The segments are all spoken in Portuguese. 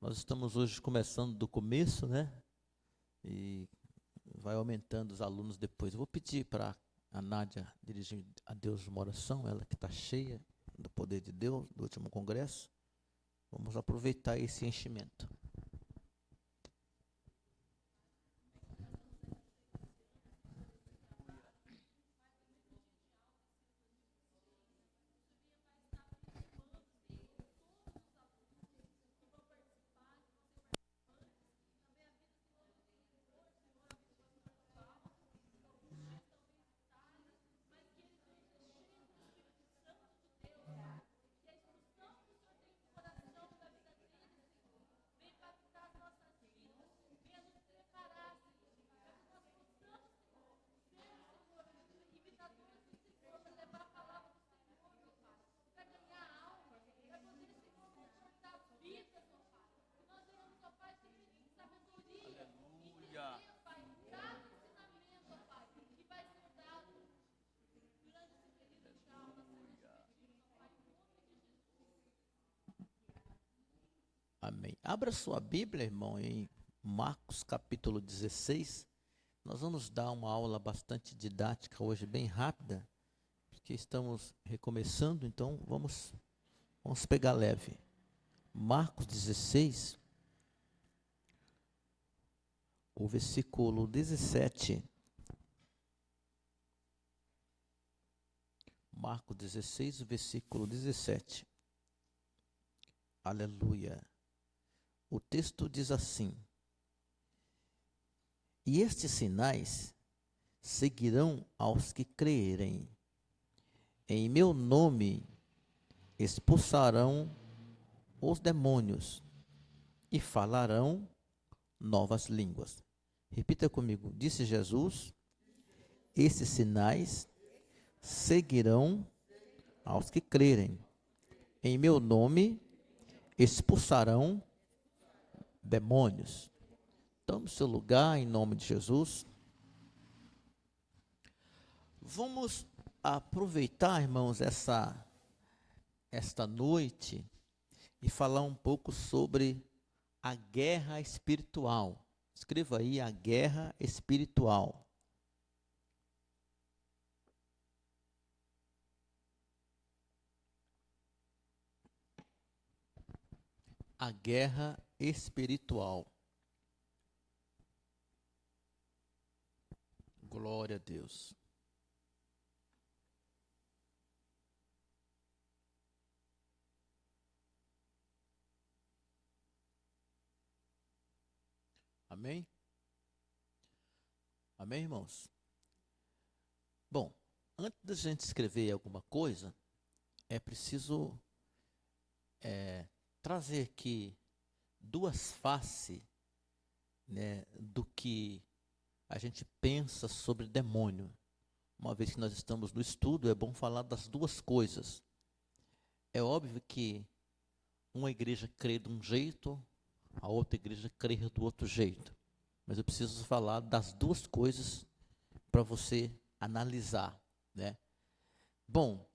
Nós estamos hoje começando do começo, né? E vai aumentando os alunos depois. Eu vou pedir para a Nádia dirigir a Deus uma oração, ela que está cheia do poder de Deus, do último congresso. Vamos aproveitar esse enchimento. Amém. Abra sua Bíblia, irmão, em Marcos capítulo 16. Nós vamos dar uma aula bastante didática hoje, bem rápida, porque estamos recomeçando, então vamos pegar leve. Marcos 16, o versículo 17. Marcos 16, o versículo 17. Aleluia. O texto diz assim: E estes sinais seguirão aos que crerem. Em meu nome expulsarão os demônios e falarão novas línguas. Repita comigo. Disse Jesus: esses sinais seguirão aos que crerem. Em meu nome expulsarão demônios. Tome seu lugar em nome de Jesus. Vamos aproveitar, irmãos, esta noite e falar um pouco sobre a guerra espiritual. Escreva aí a guerra espiritual. A guerra espiritual. Glória a Deus. Amém? Amém, irmãos? Bom, antes da gente escrever alguma coisa, é preciso trazer aqui duas faces, né, do que a gente pensa sobre demônio. Uma vez que nós estamos no estudo, é bom falar das duas coisas. É óbvio que uma igreja crê de um jeito, a outra igreja crê do outro jeito. Mas eu preciso falar das duas coisas para você analisar, né? Bom,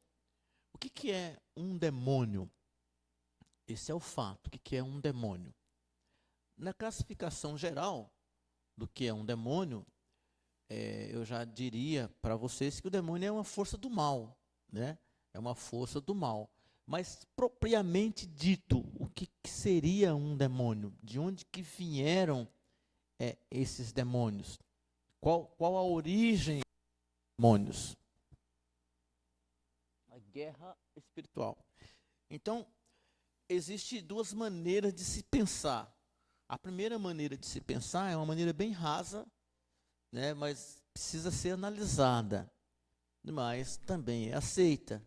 o que é um demônio? Esse é o fato. O que é um demônio? Na classificação geral do que é um demônio, eu já diria para vocês que o demônio é uma força do mal, né? É uma força do mal. Mas, propriamente dito, o que seria um demônio? De onde que vieram esses demônios? Qual a origem dos demônios? A guerra espiritual. Então, existem duas maneiras de se pensar. A primeira maneira de se pensar é uma maneira bem rasa, né, mas precisa ser analisada, mas também é aceita.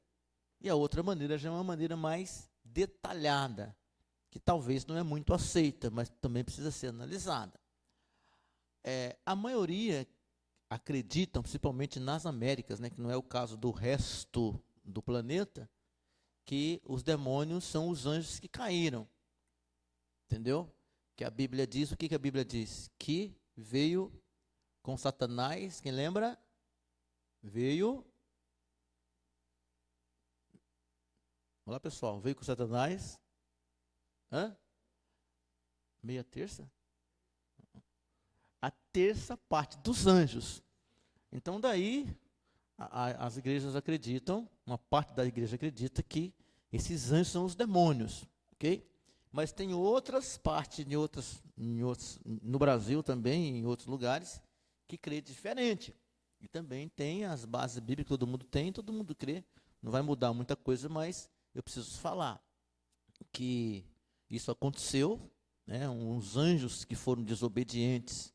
E a outra maneira já é uma maneira mais detalhada, que talvez não é muito aceita, mas também precisa ser analisada. A maioria acreditam, principalmente nas Américas, né, que não é o caso do resto do planeta, que os demônios são os anjos que caíram. Entendeu? Que a Bíblia diz, o que a Bíblia diz? Que veio com Satanás, quem lembra? Veio. Olá, pessoal, veio com Satanás. Hã? Meia terça? A terça parte dos anjos. Então daí as igrejas acreditam, uma parte da igreja acredita que esses anjos são os demônios, ok? Mas tem outras partes, no Brasil também, em outros lugares, que crê diferente. E também tem as bases bíblicas, todo mundo crê. Não vai mudar muita coisa, mas eu preciso falar que isso aconteceu, né? Uns anjos que foram desobedientes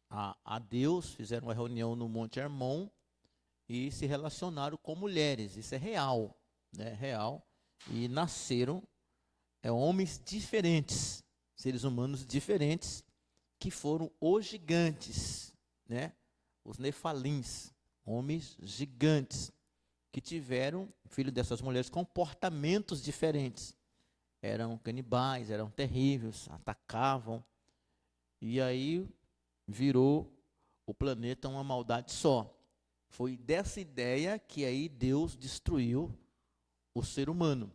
a Deus, fizeram uma reunião no Monte Hermon e se relacionaram com mulheres. Isso é real, né? Real. E nasceram homens diferentes, seres humanos diferentes, que foram os gigantes, né? Os nefalins, homens gigantes, que tiveram, filho dessas mulheres, comportamentos diferentes. Eram canibais, eram terríveis, atacavam. E aí virou o planeta uma maldade só. Foi dessa ideia que aí Deus destruiu o ser humano.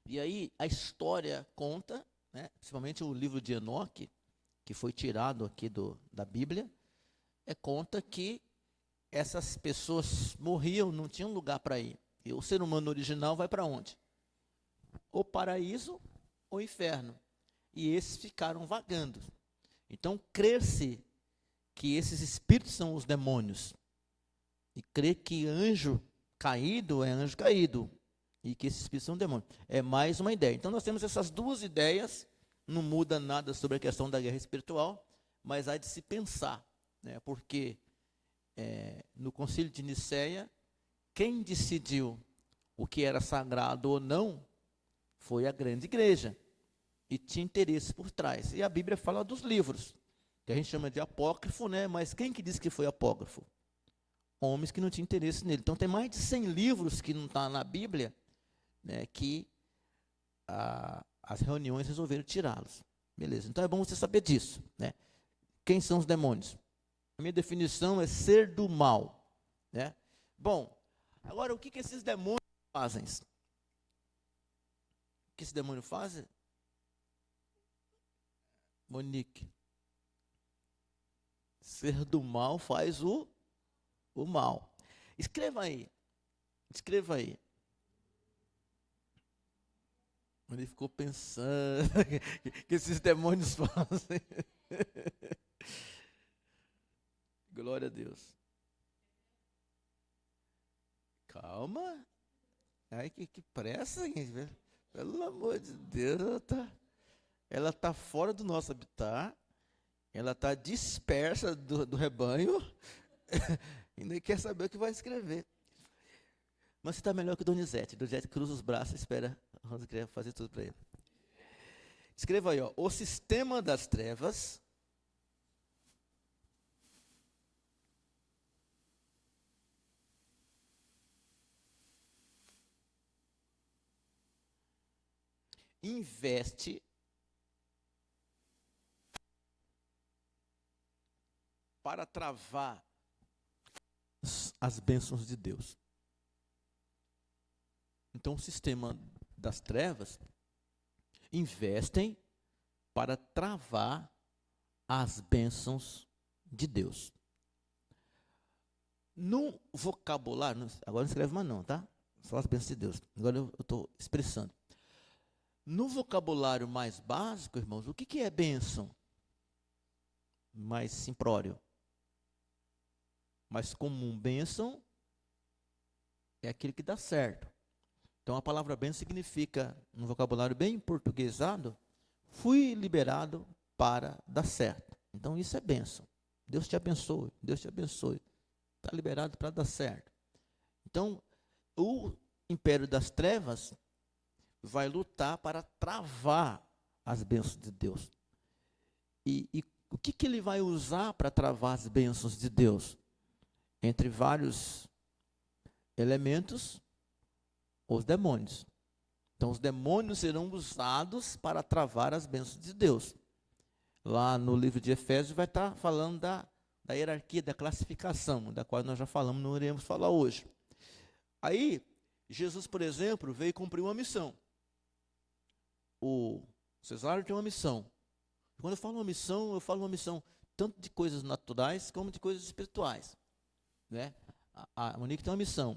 E aí a história conta, né, principalmente o livro de Enoque, que foi tirado aqui da Bíblia, conta que essas pessoas morriam, não tinham lugar para ir. E o ser humano original vai para onde? Ou paraíso ou inferno. E esses ficaram vagando. Então, crer-se que esses espíritos são os demônios, e crer que anjo caído é anjo caído, e que esses espíritos são demônios, é mais uma ideia. Então, nós temos essas duas ideias, não muda nada sobre a questão da guerra espiritual, mas há de se pensar, né? Porque no Concílio de Nicéia, quem decidiu o que era sagrado ou não foi a grande igreja, e tinha interesse por trás. E a Bíblia fala dos livros, que a gente chama de apócrifo, né? Mas quem que disse que foi apócrifo? Homens que não tinham interesse nele. Então tem mais de 100 livros que não estão na Bíblia, né, que as reuniões resolveram tirá-los. Beleza, então é bom você saber disso, né? Quem são os demônios? A minha definição é ser do mal, né? Bom, agora o que esses demônios fazem? O que esse demônio faz? Monique. Ser do mal faz o mal. Escreva aí. Escreva aí. Ele ficou pensando que esses demônios fazem. Glória a Deus. Calma. Ai, que pressa, gente. Pelo amor de Deus, ela está fora do nosso habitat. Ela está dispersa do rebanho. E nem quer saber o que vai escrever. Mas você está melhor que o Donizete. Donizete cruza os braços e espera a Rosa querer fazer tudo para ele. Escreva aí, ó. O sistema das trevas investe para travar as bênçãos de Deus. Então, o sistema das trevas investem para travar as bênçãos de Deus. No vocabulário, agora não escreve mais não, tá? Só as bênçãos de Deus. Agora eu estou expressando. No vocabulário mais básico, irmãos, o que é bênção? Mais simplório. Mais comum, bênção é aquilo que dá certo. Então a palavra bênção significa, no vocabulário bem portuguesado, fui liberado para dar certo. Então isso é bênção. Deus te abençoe, Deus te abençoe. Está liberado para dar certo. Então, o império das trevas vai lutar para travar as bênçãos de Deus. E o que ele vai usar para travar as bênçãos de Deus? Entre vários elementos, os demônios. Então, os demônios serão usados para travar as bênçãos de Deus. Lá no livro de Efésios vai estar falando da hierarquia, da classificação, da qual nós já falamos, não iremos falar hoje. Aí, Jesus, por exemplo, veio cumprir uma missão. O Cesário tinha uma missão. Quando eu falo uma missão tanto de coisas naturais como de coisas espirituais, né? A Monique tem uma missão,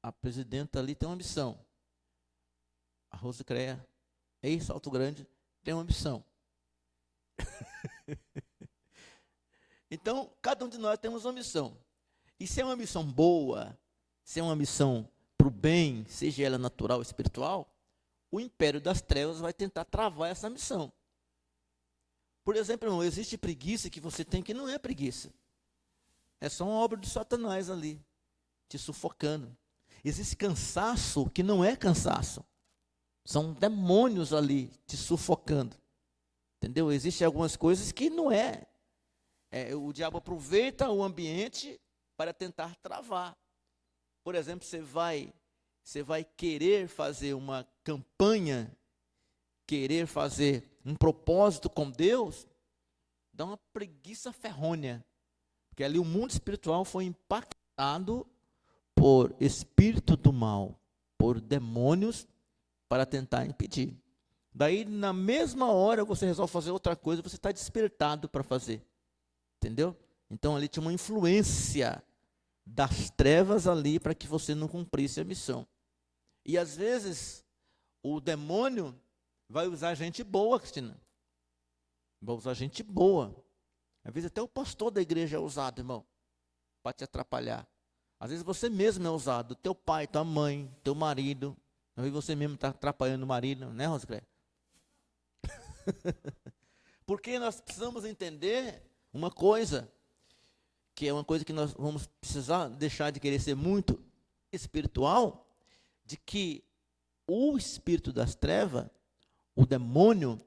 a presidenta ali tem uma missão, a Rosa Creia, ex-Salto Grande, tem uma missão. Então, cada um de nós temos uma missão. E se é uma missão boa, se é uma missão para o bem, seja ela natural ou espiritual, o império das trevas vai tentar travar essa missão. Por exemplo, irmão, existe preguiça que você tem que não é preguiça. É só uma obra de Satanás ali, te sufocando. Existe cansaço que não é cansaço. São demônios ali te sufocando. Entendeu? Existem algumas coisas que não é. O diabo aproveita o ambiente para tentar travar. Por exemplo, você vai querer fazer uma campanha, querer fazer um propósito com Deus, dá uma preguiça ferrônea. Porque ali o mundo espiritual foi impactado por espírito do mal, por demônios, para tentar impedir. Daí, na mesma hora, você resolve fazer outra coisa, você está despertado para fazer. Entendeu? Então, ali tinha uma influência das trevas ali para que você não cumprisse a missão. E, às vezes, o demônio vai usar gente boa, Cristina. Vai usar gente boa. Às vezes, até o pastor da igreja é usado, irmão, para te atrapalhar. Às vezes, você mesmo é usado. Teu pai, tua mãe, teu marido. Às vezes, você mesmo está atrapalhando o marido, né, Roscré? Porque nós precisamos entender uma coisa, que é uma coisa que nós vamos precisar deixar de querer ser muito espiritual, de que o espírito das trevas, o demônio,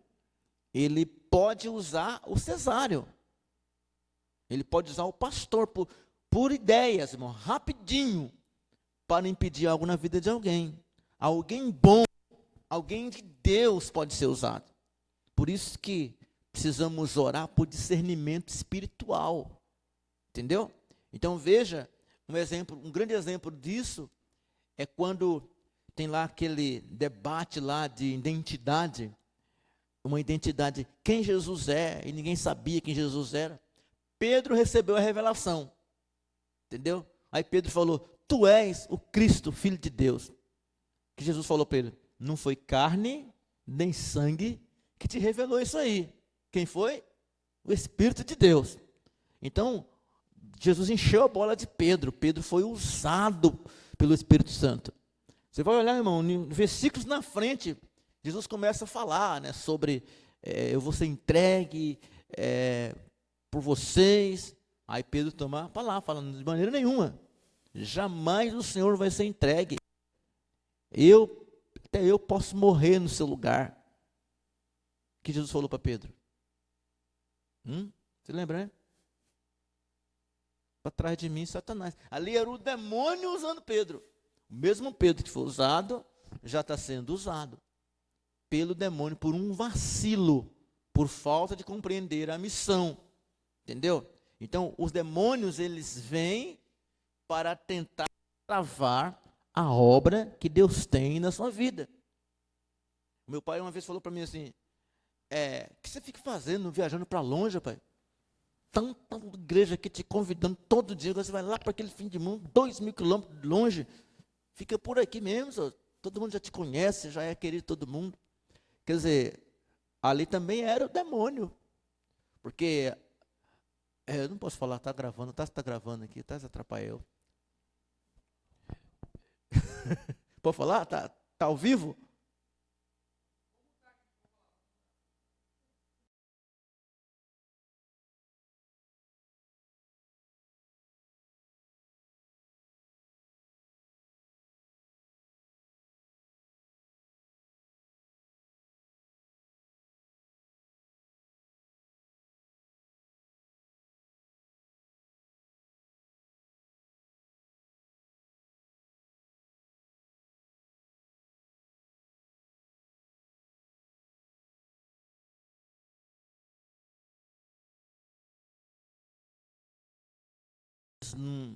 ele pode usar o cesáreo. Ele pode usar o pastor por ideias, irmão, rapidinho, para impedir algo na vida de alguém. Alguém bom, alguém de Deus pode ser usado. Por isso que precisamos orar por discernimento espiritual. Entendeu? Então veja, um grande exemplo disso é quando tem lá aquele debate lá de identidade, uma identidade, quem Jesus é, e ninguém sabia quem Jesus era. Pedro recebeu a revelação. Entendeu? Aí Pedro falou, tu és o Cristo, Filho de Deus. Que Jesus falou para ele, não foi carne, nem sangue, que te revelou isso aí. Quem foi? O Espírito de Deus. Então, Jesus encheu a bola de Pedro. Pedro foi usado pelo Espírito Santo. Você vai olhar, irmão, versículos na frente, Jesus começa a falar, né, sobre eu vou ser entregue por vocês. Aí Pedro toma a palavra, falando de maneira nenhuma. Jamais o Senhor vai ser entregue. Até eu posso morrer no seu lugar. O que Jesus falou para Pedro? Você lembra, né? Para trás de mim, Satanás. Ali era o demônio usando Pedro. O mesmo Pedro que foi usado, já está sendo usado pelo demônio por um vacilo, por falta de compreender a missão. Entendeu? Então, os demônios, eles vêm para tentar travar a obra que Deus tem na sua vida. Meu pai uma vez falou para mim assim, o que você fica fazendo, viajando para longe, pai? Tanta igreja aqui te convidando todo dia, você vai lá para aquele fim de mundo, 2.000 quilômetros longe, fica por aqui mesmo, senhor. Todo mundo já te conhece, já é querido todo mundo. Quer dizer, ali também era o demônio, porque, eu não posso falar, está gravando, está gravando aqui, está atrapalhando eu. Pode falar? Tá ao vivo?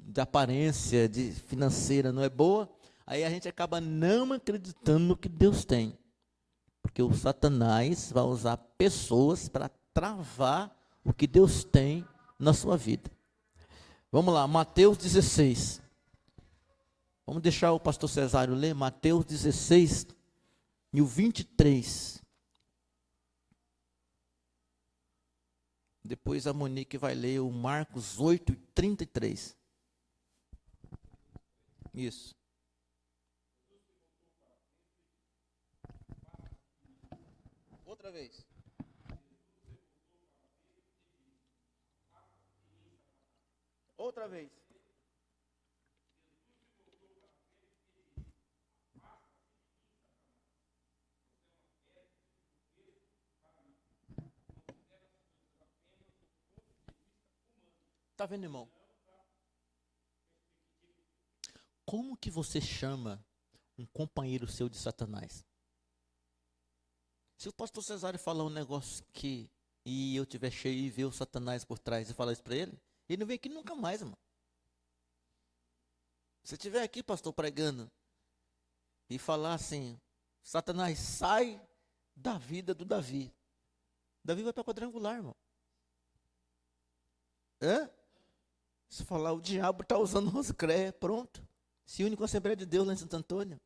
De aparência, de financeira não é boa, aí a gente acaba não acreditando no que Deus tem. Porque o Satanás vai usar pessoas para travar o que Deus tem na sua vida. Vamos lá, Mateus 16. Vamos deixar o pastor Cesário ler Mateus 16 e o 23. Depois a Monique vai ler o Marcos 8 e 33. Isso. Outra vez. Outra vez. Está vendo, irmão? Como que você chama um companheiro seu de Satanás? Se o pastor Cesário falar um negócio que e eu tiver cheio e ver o Satanás por trás e falar isso para ele não vem aqui nunca mais, irmão. Se estiver aqui, pastor, pregando e falar assim, Satanás, sai da vida do Davi. Davi vai para quadrangular, irmão. Se falar, o diabo está usando Roscré, pronto. Se une com a Assembleia de Deus lá em Santo Antônio.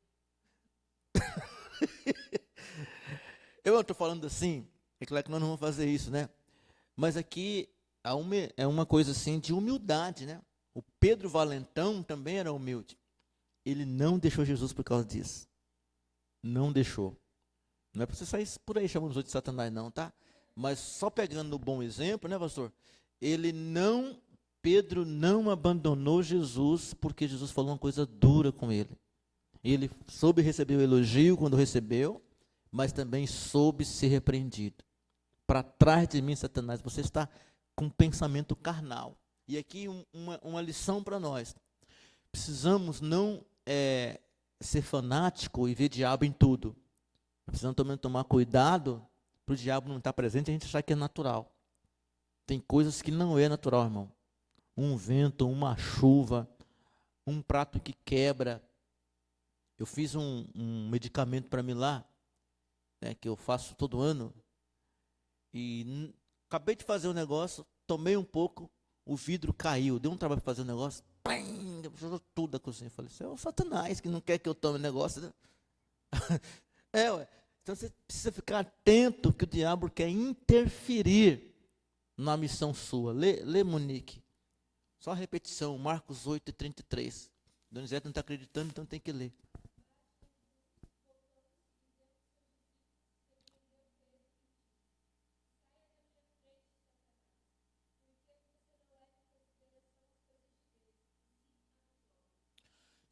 Eu estou falando assim, é claro que nós não vamos fazer isso, né? Mas aqui é uma coisa assim de humildade, né? O Pedro Valentão também era humilde. Ele não deixou Jesus por causa disso. Não deixou. Não é para você sair por aí chamando os outros de Satanás, não, tá? Mas só pegando o bom exemplo, né, pastor? Pedro não abandonou Jesus porque Jesus falou uma coisa dura com ele. Ele soube receber o elogio quando recebeu, mas também soube ser repreendido. Para trás de mim, Satanás, você está com um pensamento carnal. E aqui uma lição para nós. Precisamos não ser fanático e ver diabo em tudo. Precisamos também tomar cuidado para o diabo não estar presente e a gente achar que é natural. Tem coisas que não é natural, irmão. Um vento, uma chuva, um prato que quebra. Eu fiz um medicamento para mim lá, né, que eu faço todo ano, e acabei de fazer um negócio, tomei um pouco, o vidro caiu, deu um trabalho para fazer um negócio, jogou tudo da cozinha. Eu falei, isso é o Satanás que não quer que eu tome negócio, né? Ué. Então você precisa ficar atento que o diabo quer interferir na missão sua. Lê Monique. Só a repetição, Marcos 8 e 33. Donizete não está acreditando, então tem que ler.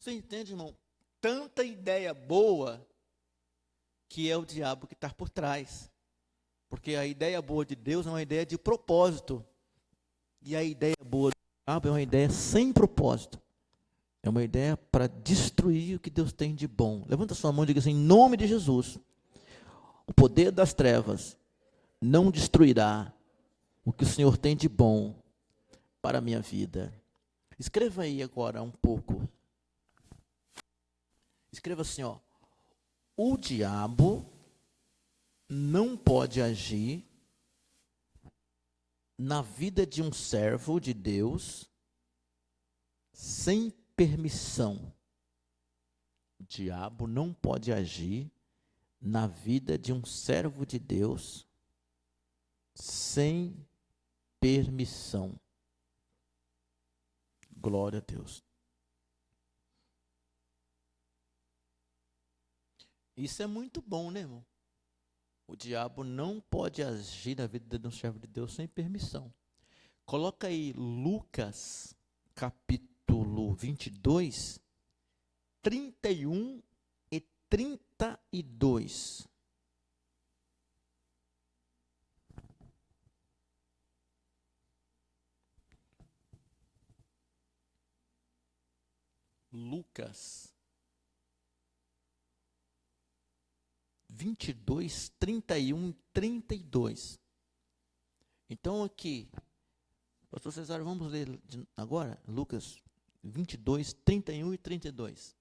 Você entende, irmão? Tanta ideia boa que é o diabo que está por trás. Porque a ideia boa de Deus é uma ideia de propósito. E a ideia boa do diabo é uma ideia sem propósito. É uma ideia para destruir o que Deus tem de bom. Levanta sua mão e diga assim, em nome de Jesus, o poder das trevas não destruirá o que o Senhor tem de bom para a minha vida. Escreva aí agora um pouco. Escreva assim, ó. O diabo não pode agir na vida de um servo de Deus sem permissão. O diabo não pode agir na vida de um servo de Deus sem permissão. Glória a Deus. Isso é muito bom, né, irmão? O diabo não pode agir na vida de um servo de Deus sem permissão. Coloca aí Lucas, capítulo 22, 31 e 32. Lucas 22, 31 e 32. Então aqui, pastor Cesário, vamos ler agora, Lucas 22, 31 e 32.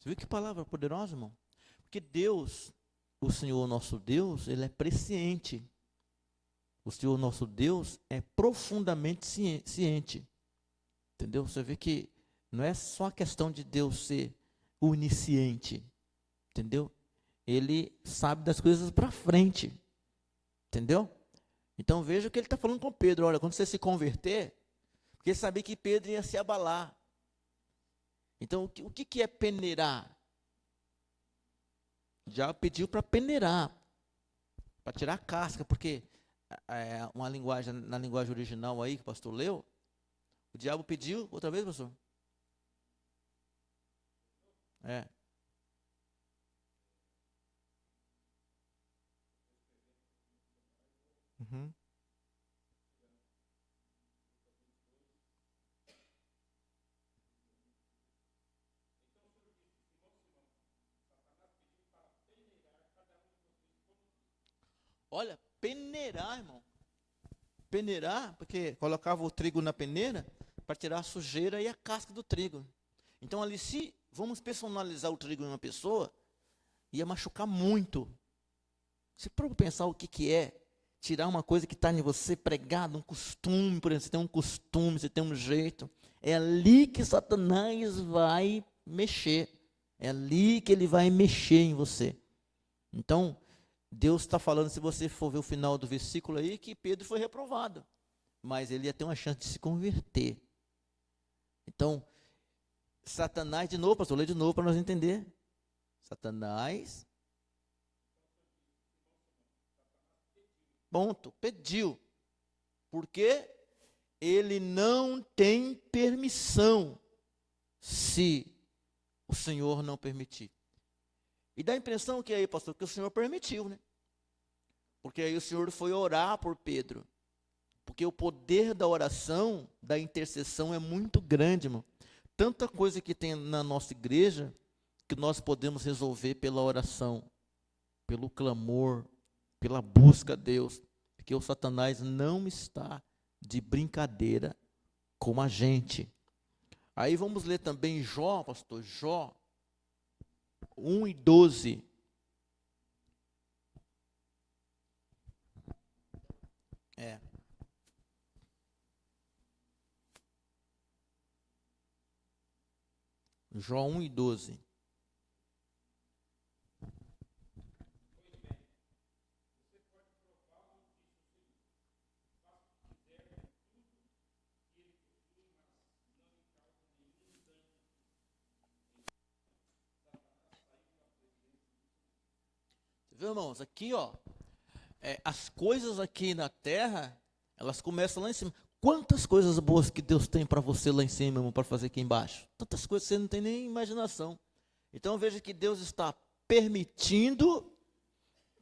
Você viu que palavra poderosa, irmão? Porque Deus, o Senhor nosso Deus, Ele é presciente. O Senhor nosso Deus é profundamente ciente. Entendeu? Você vê que não é só a questão de Deus ser onisciente. Entendeu? Ele sabe das coisas para frente. Entendeu? Então veja o que ele está falando com Pedro. Olha, quando você se converter, porque ele sabia que Pedro ia se abalar. Então o que é peneirar? Já pediu para peneirar, para tirar a casca, porque uma linguagem, na linguagem original aí que o pastor leu, o diabo pediu, outra vez, pastor? É. Uhum. Olha, peneirar, irmão. Peneirar, porque colocava o trigo na peneira para tirar a sujeira e a casca do trigo. Então ali, se vamos personalizar o trigo em uma pessoa, ia machucar muito. Se for pensar o que é tirar uma coisa que está em você pregado, um costume, por exemplo, você tem um costume, você tem um jeito, é ali que Satanás vai mexer. É ali que ele vai mexer em você. Então, Deus está falando, se você for ver o final do versículo aí, que Pedro foi reprovado. Mas ele ia ter uma chance de se converter. Então, Satanás, de novo, pastor, lê de novo para nós entender. Satanás, ponto, pediu. Porque ele não tem permissão se o Senhor não permitir. E dá a impressão que aí, pastor, que o Senhor permitiu, né? Porque aí o Senhor foi orar por Pedro. Porque o poder da oração, da intercessão é muito grande, irmão. Tanta coisa que tem na nossa igreja que nós podemos resolver pela oração, pelo clamor, pela busca a Deus. Porque o Satanás não está de brincadeira com a gente. Aí vamos ler também Jó, pastor, Jó 1:12. É. Jó 1:12. Você viu, irmãos? Aqui, ó, as coisas aqui na terra, elas começam lá em cima. Quantas coisas boas que Deus tem para você lá em cima, irmão, para fazer aqui embaixo? Tantas coisas que você não tem nem imaginação. Então veja que Deus está permitindo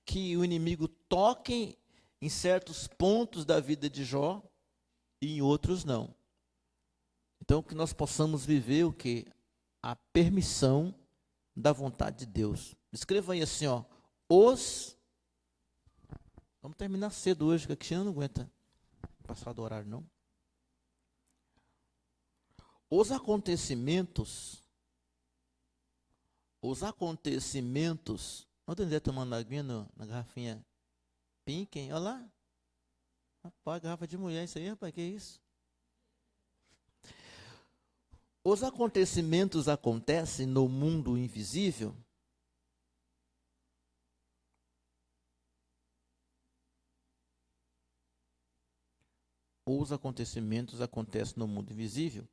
que o inimigo toque em certos pontos da vida de Jó e em outros não. Então que nós possamos viver o que? A permissão da vontade de Deus. Escreva aí assim, ó, vamos terminar cedo hoje, que a Cristina não aguenta passar do horário, não. Os acontecimentos, ontem ele tomando aguinha na garrafinha pink, hein? Olha lá. Rapaz, garrafa de mulher, isso aí, rapaz, que isso? Os acontecimentos acontecem no mundo invisível. Os acontecimentos acontecem no mundo invisível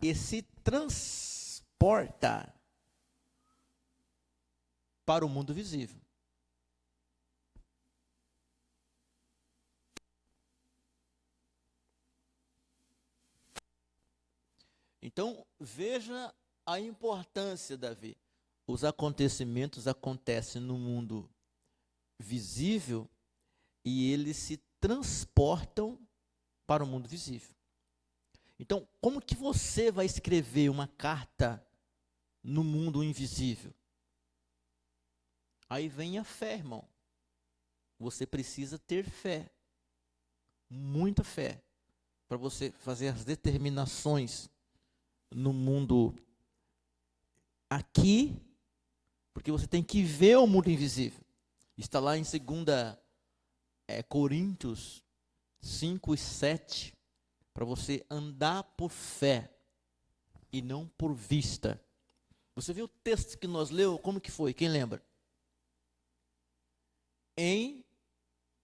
e se transporta para o mundo visível. Então, veja a importância, Davi. Os acontecimentos acontecem no mundo visível e eles se transportam para o mundo visível. Então, como que você vai escrever uma carta no mundo invisível? Aí vem a fé, irmão. Você precisa ter fé, muita fé, para você fazer as determinações no mundo aqui, porque você tem que ver o mundo invisível. Está lá em 2 Coríntios 5 e 7, para você andar por fé e não por vista. Você viu o texto que nós lemos? Como que foi? Quem lembra? Em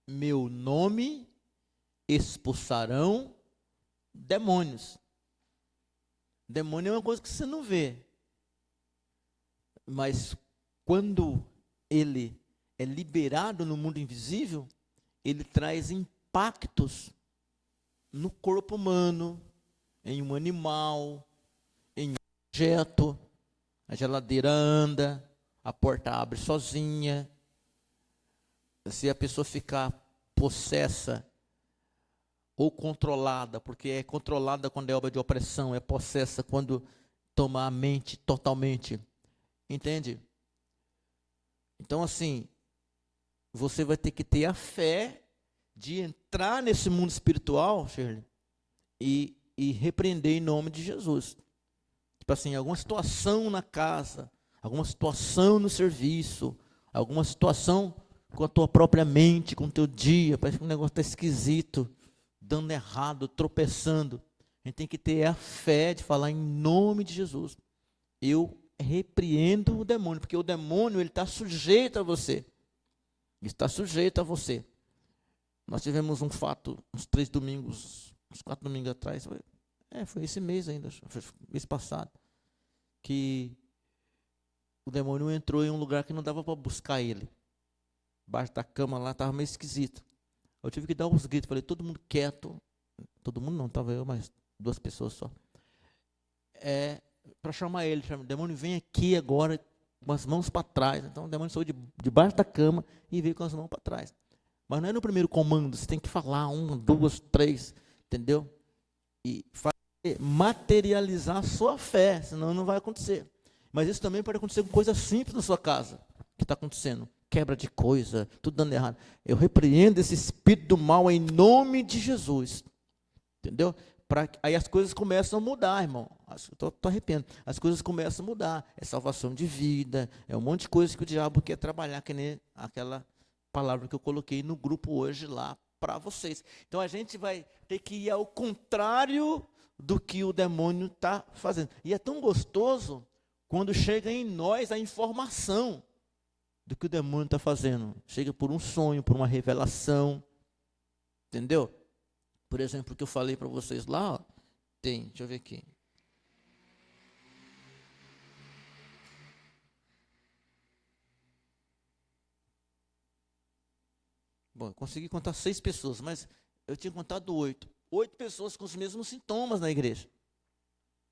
meu nome expulsarão demônios. Demônio é uma coisa que você não vê. Mas quando ele é liberado no mundo invisível, ele traz impactos no corpo humano, em um animal, em um objeto. A geladeira anda, a porta abre sozinha. Se a pessoa ficar possessa ou controlada, porque é controlada quando é obra de opressão, é possessa quando toma a mente totalmente. Entende? Então, assim, você vai ter que ter a fé de entrar nesse mundo espiritual, Shirley, e repreender em nome de Jesus. Tipo assim, alguma situação na casa, alguma situação no serviço, alguma situação com a tua própria mente, com o teu dia, parece que o negócio está esquisito, dando errado, tropeçando. A gente tem que ter a fé de falar em nome de Jesus. Eu repreendo o demônio, porque o demônio ele está sujeito a você. Está sujeito a você. Nós tivemos um fato, uns 4 domingos atrás, foi esse mês ainda, foi mês passado, que o demônio entrou em um lugar que não dava para buscar ele. Embaixo da cama lá, estava meio esquisito. Eu tive que dar uns gritos, falei, todo mundo quieto. Todo mundo não, estava eu, mas 2 pessoas só. Para chamar ele, o demônio vem aqui agora, com as mãos para trás. Então o demônio saiu debaixo da cama e veio com as mãos para trás. Mas não é no primeiro comando, você tem que falar 1, 2, 3, entendeu? E materializar a sua fé, senão não vai acontecer. Mas isso também pode acontecer com coisas simples na sua casa, que está acontecendo. Quebra de coisa, tudo dando errado. Eu repreendo esse espírito do mal em nome de Jesus. Entendeu? Aí as coisas começam a mudar, irmão. Estou arrependendo. As coisas começam a mudar. É salvação de vida, é um monte de coisa que o diabo quer trabalhar, que nem aquela palavra que eu coloquei no grupo hoje lá para vocês. Então a gente vai ter que ir ao contrário do que o demônio está fazendo. E é tão gostoso quando chega em nós a informação do que o demônio está fazendo. Chega por um sonho, por uma revelação. Entendeu? Por exemplo, o que eu falei para vocês lá, ó, deixa eu ver aqui. Bom, eu consegui contar 6 pessoas, mas eu tinha contado 8. 8 pessoas com os mesmos sintomas na igreja.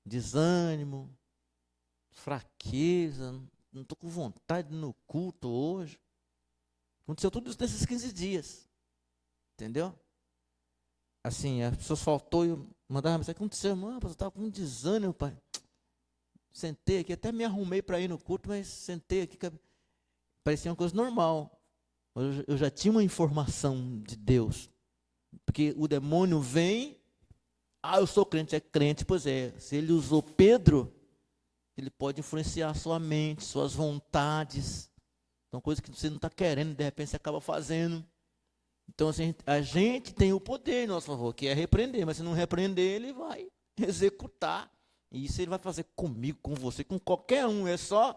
Desânimo, fraqueza, não estou com vontade no culto hoje. Aconteceu tudo isso nesses 15 dias. Entendeu? Assim, as pessoas faltou e eu mandava mensagem, o que aconteceu, irmão? Eu estava com um desânimo, pai. Sentei aqui, até me arrumei para ir no culto, mas sentei aqui, parecia uma coisa normal. Eu já tinha uma informação de Deus. Porque o demônio vem, eu sou crente, é crente, pois é. Se ele usou Pedro, ele pode influenciar sua mente, suas vontades. São coisas que você não está querendo, de repente você acaba fazendo. Então, assim, a gente tem o poder em nosso favor, que é repreender, mas se não repreender, ele vai executar. E isso ele vai fazer comigo, com você, com qualquer um. É só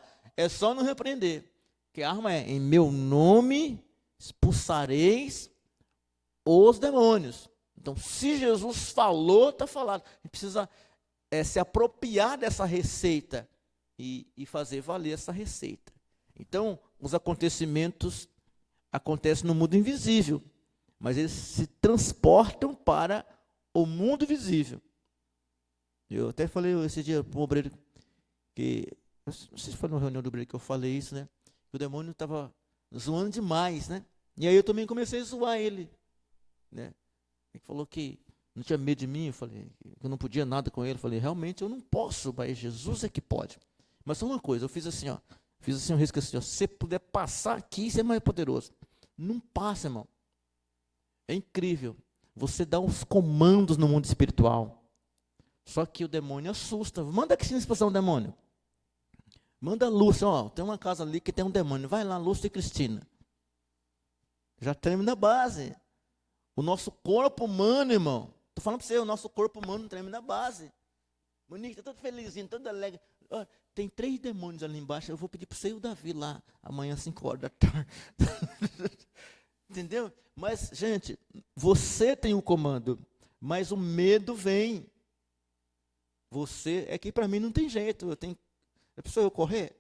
não repreender. Porque a arma é, em meu nome expulsareis os demônios. Então, se Jesus falou, está falado. A gente precisa se apropriar dessa receita e fazer valer essa receita. Então, os acontecimentos acontecem no mundo invisível, mas eles se transportam para o mundo visível. Eu até falei esse dia para o obreiro, que, não sei se foi numa reunião do obreiro que eu falei isso, né? Que o demônio estava zoando demais, né? E aí eu também comecei a zoar ele, né? Ele falou que não tinha medo de mim, eu falei que eu não podia nada com ele. Eu falei, realmente eu não posso, mas Jesus é que pode. Mas só uma coisa, eu fiz assim, ó. Fiz assim um risco assim, ó. Se você puder passar aqui, você é mais poderoso. Não passa, irmão. É incrível. Você dá uns comandos no mundo espiritual. Só que o demônio assusta. Manda aqui na expansão, demônio. Manda a Lúcia, ó, tem uma casa ali que tem um demônio. Vai lá, Lúcia e Cristina. Já treme na base. O nosso corpo humano, irmão. Estou falando para você, o nosso corpo humano treme na base. Bonito, todo felizinho, todo alegre. Ó, tem 3 demônios ali embaixo. Eu vou pedir para você e o Davi lá, amanhã às 5 horas da tarde. Entendeu? Mas, gente, você tem o comando, mas o medo vem. Você, é que para mim não tem jeito. É preciso eu correr?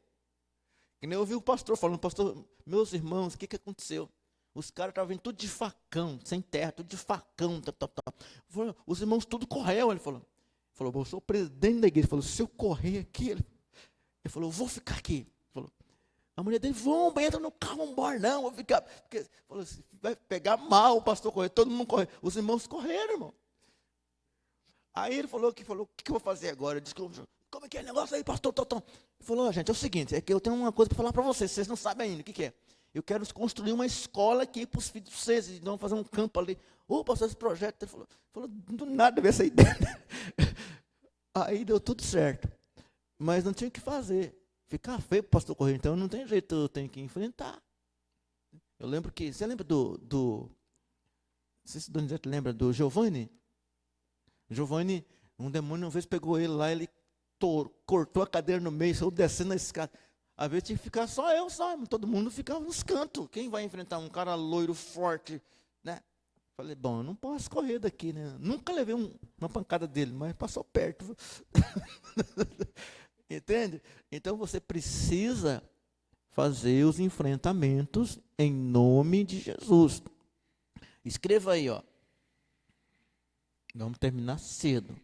Que nem eu ouvi o pastor falando, pastor, meus irmãos, o que aconteceu? Os caras estavam vindo tudo de facão, sem terra, tudo de facão. Os irmãos tudo correu, ele falou, eu sou o presidente da igreja. Ele falou, se eu correr aqui, ele falou, eu vou ficar aqui. Ele falou, a mulher dele, entra no carro, vamos embora, não, vou ficar. Porque, falou assim, vai pegar mal o pastor correr, todo mundo correu. Os irmãos correram, irmão. Aí ele falou, o que eu vou fazer agora? Eu disse, como é que é o negócio aí, pastor? Ele falou, gente, é o seguinte, é que eu tenho uma coisa para falar para vocês não sabem ainda, o que é? Eu quero construir uma escola aqui para os filhos de vocês, e vamos fazer um campo ali. Pastor, esse projeto. Ele falou, do nada veio essa ideia. Aí deu tudo certo. Mas não tinha o que fazer. Ficar feio para o pastor correr, então não tem jeito, eu tenho que enfrentar. Eu lembro que, você lembra não sei se o Donizete lembra do Giovanni? Giovanni, um demônio uma vez pegou ele lá, ele cortou a cadeira no meio, saiu descendo a escada. Às vezes tinha que ficar só eu, todo mundo ficava nos cantos. Quem vai enfrentar um cara loiro, forte, né? Falei, bom, eu não posso correr daqui, né? Nunca levei uma pancada dele, mas passou perto. Entende? Então você precisa fazer os enfrentamentos em nome de Jesus. Escreva aí, ó. Vamos terminar cedo.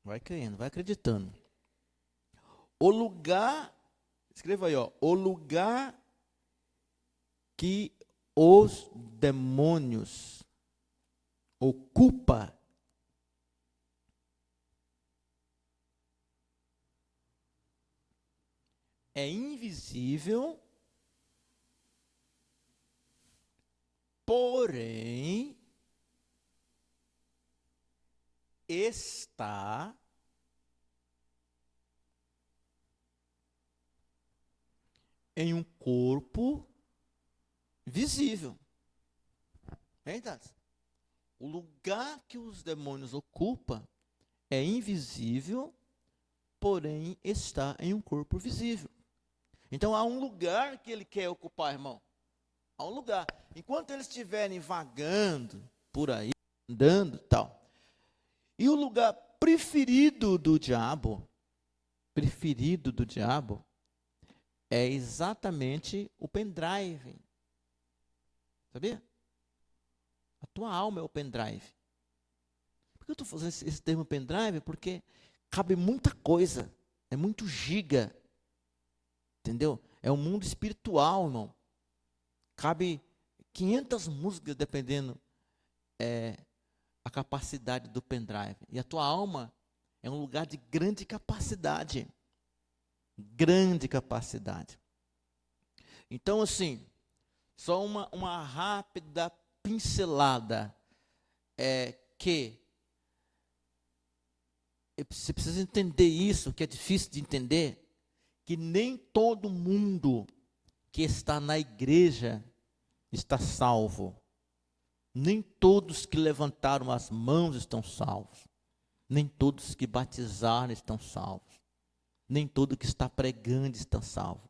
Vai crendo, vai acreditando. O lugar, escreva aí, ó, o lugar que os demônios ocupa é invisível, porém está em um corpo visível. Então, o lugar que os demônios ocupam é invisível, porém está em um corpo visível. Então há um lugar que ele quer ocupar, irmão. Há um lugar. Enquanto eles estiverem vagando por aí, andando e tal. E o lugar preferido do diabo é exatamente o pendrive. Sabia? A tua alma é o pendrive. Por que eu estou fazendo esse termo pendrive? Porque cabe muita coisa. É muito giga. Entendeu? É um mundo espiritual, irmão. Cabe 500 músicas, dependendo a capacidade do pendrive. E a tua alma é um lugar de grande capacidade. Grande capacidade. Então, assim, só uma rápida pincelada que você precisa entender isso, que é difícil de entender, que nem todo mundo que está na igreja está salvo. Nem todos que levantaram as mãos estão salvos. Nem todos que batizaram estão salvos. Nem todo que está pregando está salvo.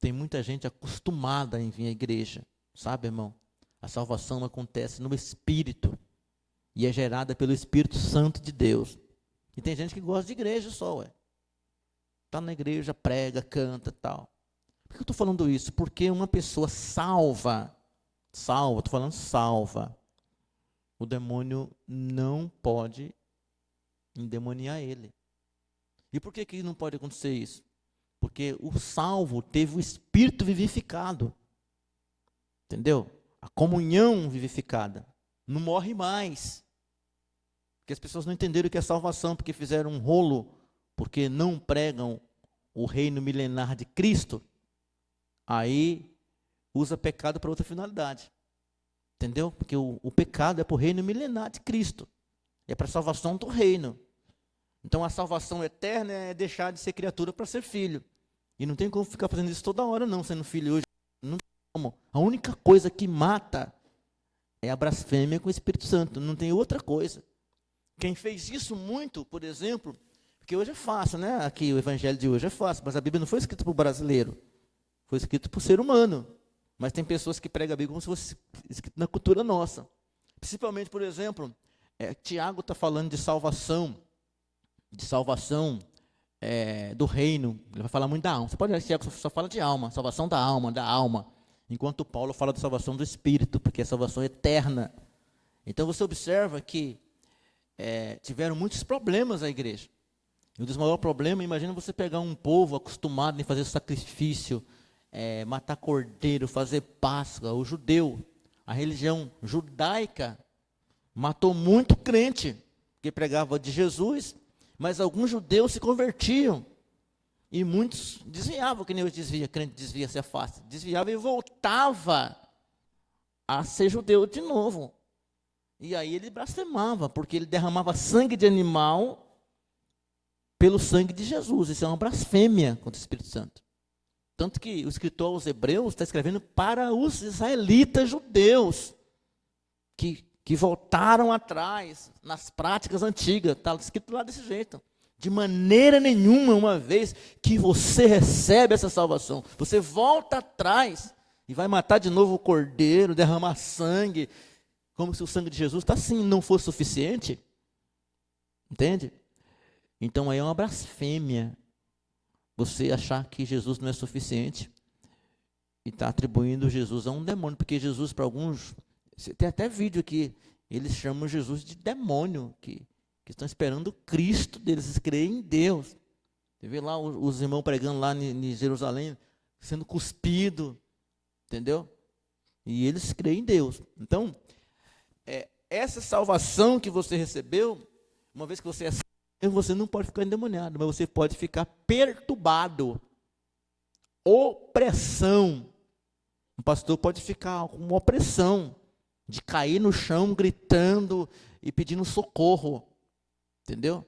Tem muita gente acostumada em vir à igreja, sabe, irmão? A salvação acontece no Espírito e é gerada pelo Espírito Santo de Deus. E tem gente que gosta de igreja só, está na igreja, prega, canta e tal. Por que eu estou falando isso? Porque uma pessoa salva, estou falando salva, o demônio não pode endemoniar ele. E por que não pode acontecer isso? Porque o salvo teve o Espírito vivificado. Entendeu? A comunhão vivificada. Não morre mais. Porque as pessoas não entenderam o que é salvação, porque fizeram um rolo, porque não pregam o reino milenar de Cristo. Aí usa pecado para outra finalidade. Entendeu? Porque o pecado é para o reino milenar de Cristo. É para a salvação do reino. Então a salvação eterna é deixar de ser criatura para ser filho. E não tem como ficar fazendo isso toda hora não, sendo filho hoje. Não tem como. A única coisa que mata é a blasfêmia com o Espírito Santo, não tem outra coisa. Quem fez isso muito, por exemplo, porque hoje é fácil, né? Aqui o evangelho de hoje é fácil, mas a Bíblia não foi escrita para o brasileiro, foi escrita para o ser humano. Mas tem pessoas que pregam a Bíblia como se fosse escrito na cultura nossa. Principalmente, por exemplo, Tiago está falando de salvação do reino. Ele vai falar muito da alma. Você pode ver que Tiago só fala de alma, salvação da alma. Enquanto Paulo fala da salvação do espírito, porque é salvação eterna. Então você observa que tiveram muitos problemas a igreja. E um dos maiores problemas, imagina você pegar um povo acostumado em fazer sacrifício, matar cordeiro, fazer Páscoa. O judeu, a religião judaica, matou muito crente que pregava de Jesus, mas alguns judeus se convertiam. E muitos desviavam, que nem hoje desvia, crente desvia, se afasta. Desviava e voltava a ser judeu de novo. E aí ele blasfemava, porque ele derramava sangue de animal pelo sangue de Jesus. Isso é uma blasfêmia contra o Espírito Santo. Tanto que o escritor aos Hebreus está escrevendo para os israelitas judeus, que voltaram atrás nas práticas antigas. Está escrito lá desse jeito. De maneira nenhuma, uma vez que você recebe essa salvação, você volta atrás e vai matar de novo o cordeiro, derramar sangue, como se o sangue de Jesus assim não fosse suficiente. Entende? Então aí é uma blasfêmia você achar que Jesus não é suficiente e está atribuindo Jesus a um demônio, porque Jesus, para alguns, tem até vídeo que eles chamam Jesus de demônio, que estão esperando Cristo deles, eles creem em Deus. Você vê lá os irmãos pregando lá em Jerusalém, sendo cuspido, entendeu? E eles creem em Deus. Então, essa salvação que você recebeu, uma vez que você é salvo, você não pode ficar endemoniado, mas você pode ficar perturbado. Opressão. Um pastor pode ficar com uma opressão, de cair no chão gritando e pedindo socorro. Entendeu?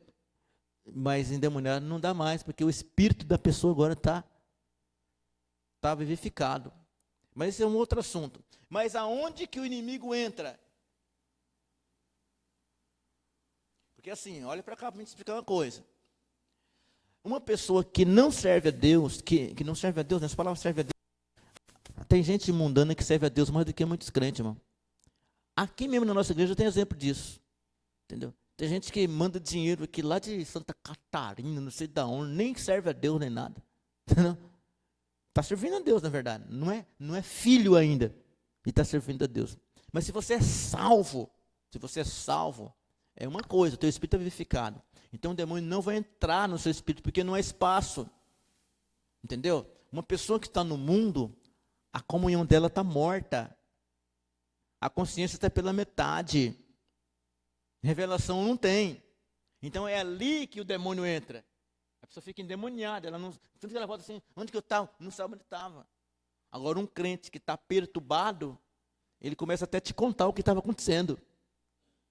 Mas endemoniado não dá mais, porque o espírito da pessoa agora está vivificado. Mas esse é um outro assunto. Mas aonde que o inimigo entra? Porque assim, olha para cá para me explicar uma coisa. Uma pessoa que não serve a Deus, que não serve a Deus, nessa palavra serve a Deus, tem gente mundana que serve a Deus mais do que muitos crentes, irmão. Aqui mesmo na nossa igreja tem exemplo disso. Entendeu? Tem gente que manda dinheiro aqui lá de Santa Catarina, não sei de onde, nem serve a Deus nem nada. Está servindo a Deus, na verdade. Não é filho ainda. E está servindo a Deus. Mas se você é salvo, é uma coisa, o teu espírito é vivificado. Então o demônio não vai entrar no seu espírito, porque não há espaço. Entendeu? Uma pessoa que está no mundo, a comunhão dela está morta. A consciência está pela metade. Revelação não tem. Então é ali que o demônio entra. A pessoa fica endemoniada. Tanto que ela volta assim, onde que eu estava? Não sabe onde estava. Agora um crente que está perturbado, ele começa até a te contar o que estava acontecendo.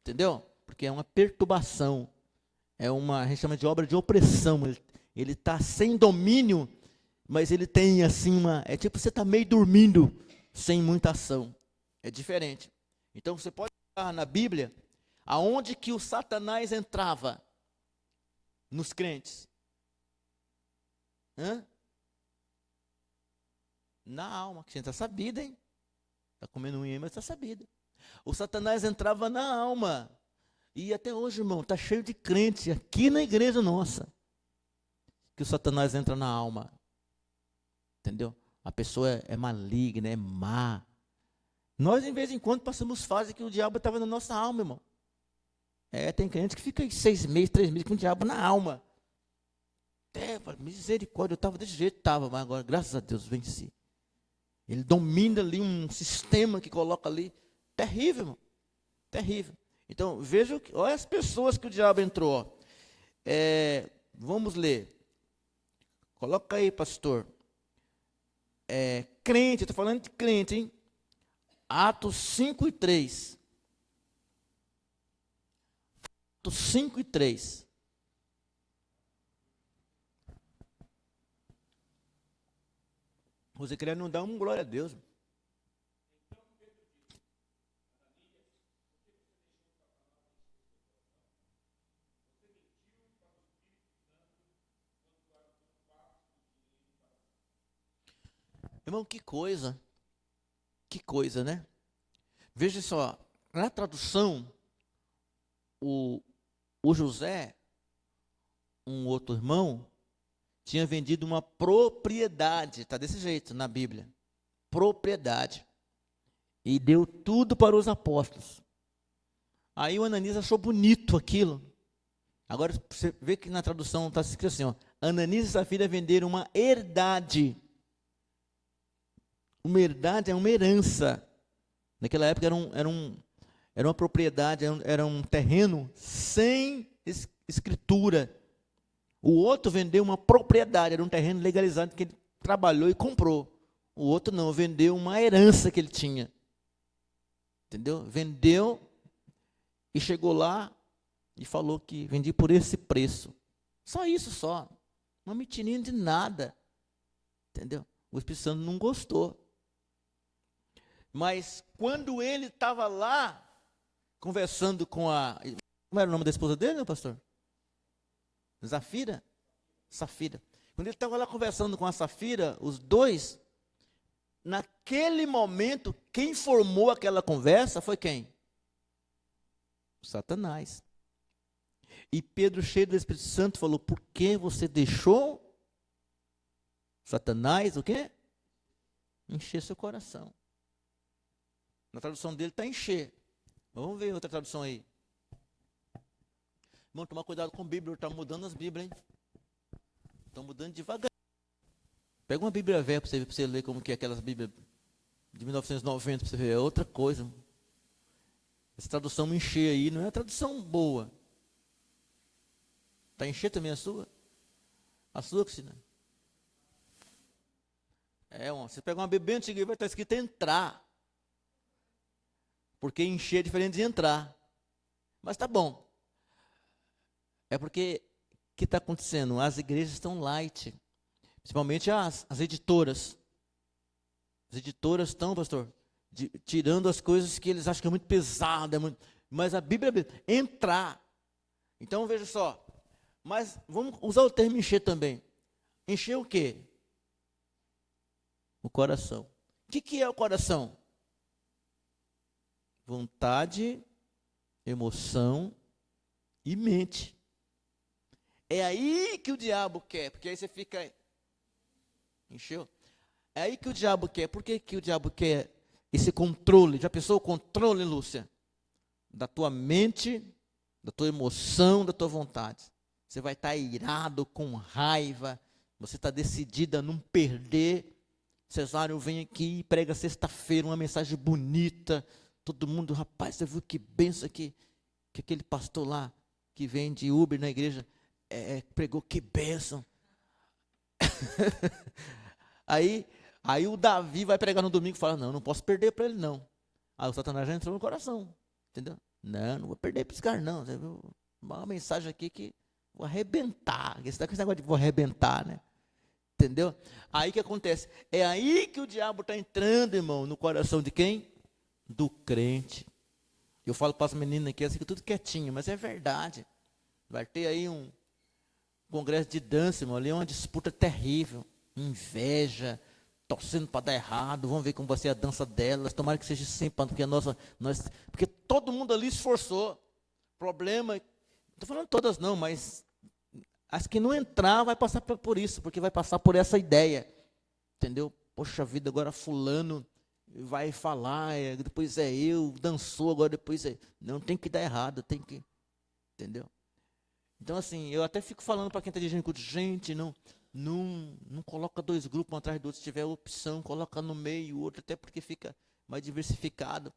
Entendeu? Porque é uma perturbação. A gente chama de obra de opressão. Ele está sem domínio, mas ele tem assim é tipo você está meio dormindo, sem muita ação. É diferente. Então você pode olhar na Bíblia, aonde que o Satanás entrava? Nos crentes. Na alma, que a gente está sabida, hein? Está comendo unha, mas está sabida. O Satanás entrava na alma. E até hoje, irmão, está cheio de crente aqui na igreja nossa, que o Satanás entra na alma. Entendeu? A pessoa é maligna, é má. Nós, de vez em quando, passamos fase que o diabo estava na nossa alma, irmão. Tem crente que fica aí 6 meses, 3 meses com o diabo na alma. Misericórdia, eu estava desse jeito, mas agora, graças a Deus, venci. Ele domina ali um sistema que coloca ali. Terrível, irmão. Terrível. Então, veja, olha as pessoas que o diabo entrou. Vamos ler. Coloca aí, pastor. Crente, estou falando de crente, hein? Atos 5 e 3. Atos 5 e 3. Você queria não dar um glória a Deus. Irmão, que coisa, né? Veja só, na tradução, o José, um outro irmão, tinha vendido uma propriedade, está desse jeito na Bíblia, propriedade, e deu tudo para os apóstolos. Aí o Ananias achou bonito aquilo. Agora você vê que na tradução está escrito assim, ó, Ananias e Safira venderam uma herdade. Uma herdade é uma herança. Naquela época era uma propriedade, era um terreno sem escritura. O outro vendeu uma propriedade, era um terreno legalizado que ele trabalhou e comprou. O outro não, vendeu uma herança que ele tinha. Entendeu? Vendeu e chegou lá e falou que vendi por esse preço. Só isso só. Uma mentirinha de nada. Entendeu? O Espírito Santo não gostou. Mas quando ele estava lá, conversando com a... Como era o nome da esposa dele, né, pastor? Safira. Quando ele estava lá conversando com a Safira, os dois, naquele momento, quem formou aquela conversa foi quem? Satanás. E Pedro, cheio do Espírito Santo, falou, por que você deixou Satanás, o quê? Encher seu coração. Na tradução dele está encher. Vamos ver outra tradução aí. Vamos tomar cuidado com a Bíblia, está mudando as Bíblias, hein? Estão mudando devagar. Pega uma Bíblia velha para você ler como que é aquelas Bíblias de 1990, para você ver, é outra coisa. Essa tradução encher aí não é uma tradução boa. Está encher também a sua? A sua, Cristina? Você pega uma Bíblia antiga e vai estar escrito entrar. Porque encher é diferente de entrar. Mas tá bom. É porque o que está acontecendo? As igrejas estão light. Principalmente as editoras. As editoras estão, pastor, tirando as coisas que eles acham que é muito pesado. Mas a Bíblia é entrar. Então veja só. Mas vamos usar o termo encher também. Encher o quê? O coração. O que é o coração? Vontade, emoção e mente. É aí que o diabo quer, porque aí você fica... Encheu? É aí que o diabo quer. Por que o diabo quer esse controle? Já pensou o controle, Lúcia? Da tua mente, da tua emoção, da tua vontade. Você vai estar irado, com raiva, você está decidida a não perder. Cesário vem aqui e prega sexta-feira uma mensagem bonita. Todo mundo, rapaz, você viu que benção que aquele pastor lá, que vem de Uber na igreja, pregou, que bênção. aí o Davi vai pregar no domingo e fala, não posso perder para ele não. Aí o Satanás já entrou no coração, entendeu? Não vou perder para esse cara não. Você viu? Uma mensagem aqui que vou arrebentar. Você está com esse negócio de vou arrebentar, né? Entendeu? Aí o que acontece? É aí que o diabo está entrando, irmão, no coração de quem? Do crente. Eu falo para as meninas aqui, assim, que tudo quietinho, mas é verdade. Vai ter aí um congresso de dança, irmão, ali é uma disputa terrível, inveja, torcendo para dar errado, vamos ver como vai ser a dança delas, tomara que seja sempre, porque todo mundo ali esforçou. Problema, não estou falando todas não, mas as que não entrar vai passar por isso, porque vai passar por essa ideia, entendeu? Poxa vida, agora fulano vai falar, depois eu, dançou, agora depois não, tem que dar errado, tem que, entendeu? Então assim, eu até fico falando para quem está dirigindo culto, gente, não coloca dois grupos um atrás do outro, se tiver opção, coloca no meio o outro, até porque fica mais diversificado.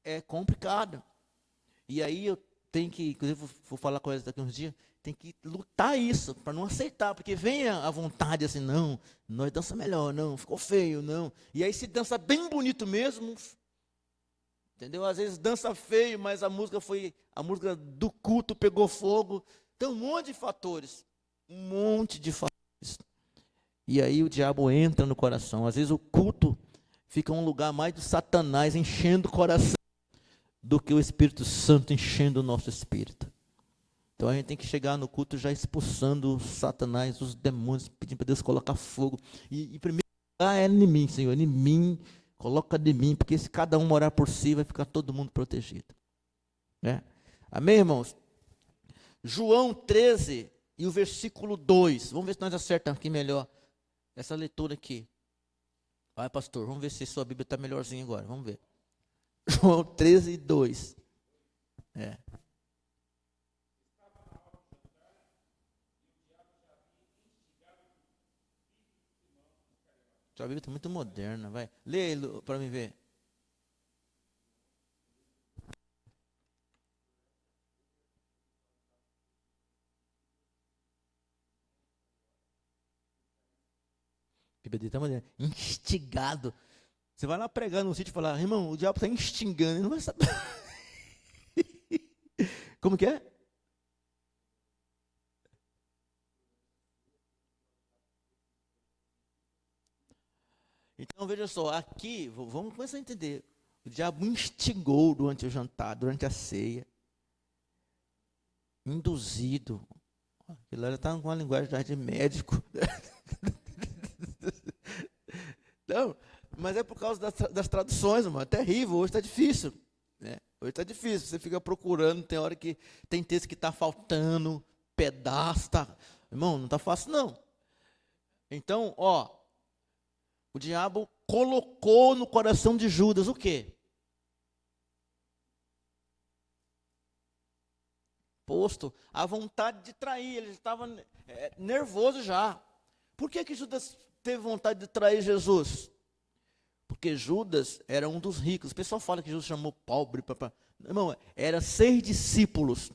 É complicado. E aí eu tenho que, inclusive vou falar com eles daqui uns dias, tem que lutar isso, para não aceitar, porque vem a vontade assim, não, nós dança melhor, não, ficou feio, não. E aí se dança bem bonito mesmo, entendeu? Às vezes dança feio, mas a música do culto pegou fogo. Tem um monte de fatores. E aí o diabo entra no coração. Às vezes o culto fica um lugar mais de Satanás enchendo o coração do que o Espírito Santo enchendo o nosso espírito. Então a gente tem que chegar no culto já expulsando Satanás, os demônios, pedindo para Deus colocar fogo. E primeiro lugar é em mim, Senhor, em mim, coloca de mim, porque se cada um orar por si, vai ficar todo mundo protegido. Né? Amém, irmãos? João 13 e o versículo 2. Vamos ver se nós acertamos aqui melhor essa leitura aqui. Vai, pastor, vamos ver se sua Bíblia está melhorzinha agora. Vamos ver. João 13 e 2. Sua Bíblia está muito moderna, vai. Lê para mim ver. A Bíblia está moderna. Instigado. Você vai lá pregar num sítio e falar, irmão, o diabo está instigando, ele não vai saber. Como que é? Então veja só, aqui, vamos começar a entender. O diabo instigou durante o jantar, durante a ceia. Induzido. Aquilo já está com uma linguagem já de médico. Não, mas é por causa das traduções, irmão. É terrível, hoje está difícil. Né? Hoje está difícil, você fica procurando, tem hora que tem texto que está faltando, pedaço, tá. Irmão, não está fácil não. Então, o diabo colocou no coração de Judas o quê? Posto a vontade de trair, ele estava nervoso já. Por que Judas teve vontade de trair Jesus? Porque Judas era um dos ricos. O pessoal fala que Jesus chamou pobre. Irmão, eram 6 discípulos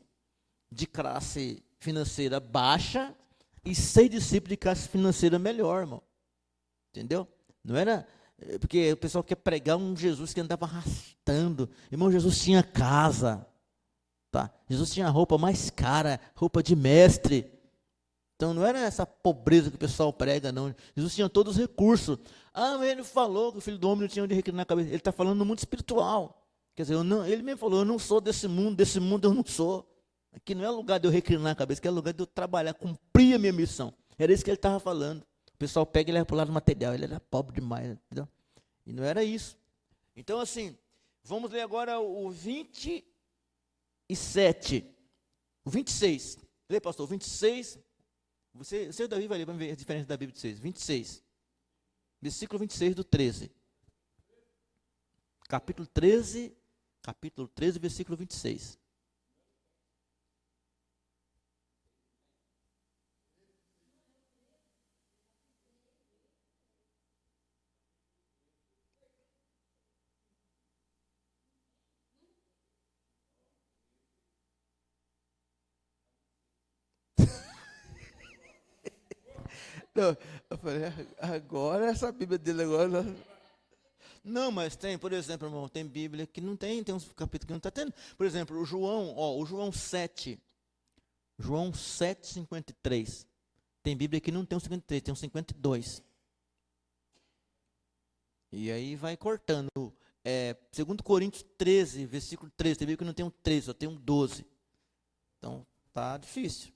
de classe financeira baixa e 6 discípulos de classe financeira melhor, irmão. Entendeu? Não era... Porque o pessoal quer pregar um Jesus que andava arrastando. Irmão, Jesus tinha casa. Tá? Jesus tinha a roupa mais cara, roupa de mestre. Então não era essa pobreza que o pessoal prega, não. Jesus tinha todos os recursos. Mas ele falou que o Filho do Homem não tinha onde reclinar a cabeça. Ele está falando no mundo espiritual. Quer dizer, ele mesmo falou, eu não sou desse mundo eu não sou. Aqui não é lugar de eu reclinar a cabeça, aqui é lugar de eu trabalhar, cumprir a minha missão. Era isso que ele estava falando. O pessoal pega e leva para o lado material. Ele era pobre demais, entendeu? E não era isso. Então, assim, vamos ler agora o 27. O 26. Lê, pastor, o 26. Você Davi vai ler, vamos ver a diferença da Bíblia de 6. 26. Versículo 26 do 13. Capítulo 13, versículo 26. Não, eu falei, agora essa Bíblia dele agora... Não, mas tem, por exemplo, irmão, tem Bíblia que não tem uns capítulos que não está tendo. Por exemplo, o João 7. João 7, 53. Tem Bíblia que não tem um 53, tem um 52. E aí vai cortando. 2 Coríntios 13, versículo 13. Tem Bíblia que não tem um 13, só tem um 12. Então, tá difícil.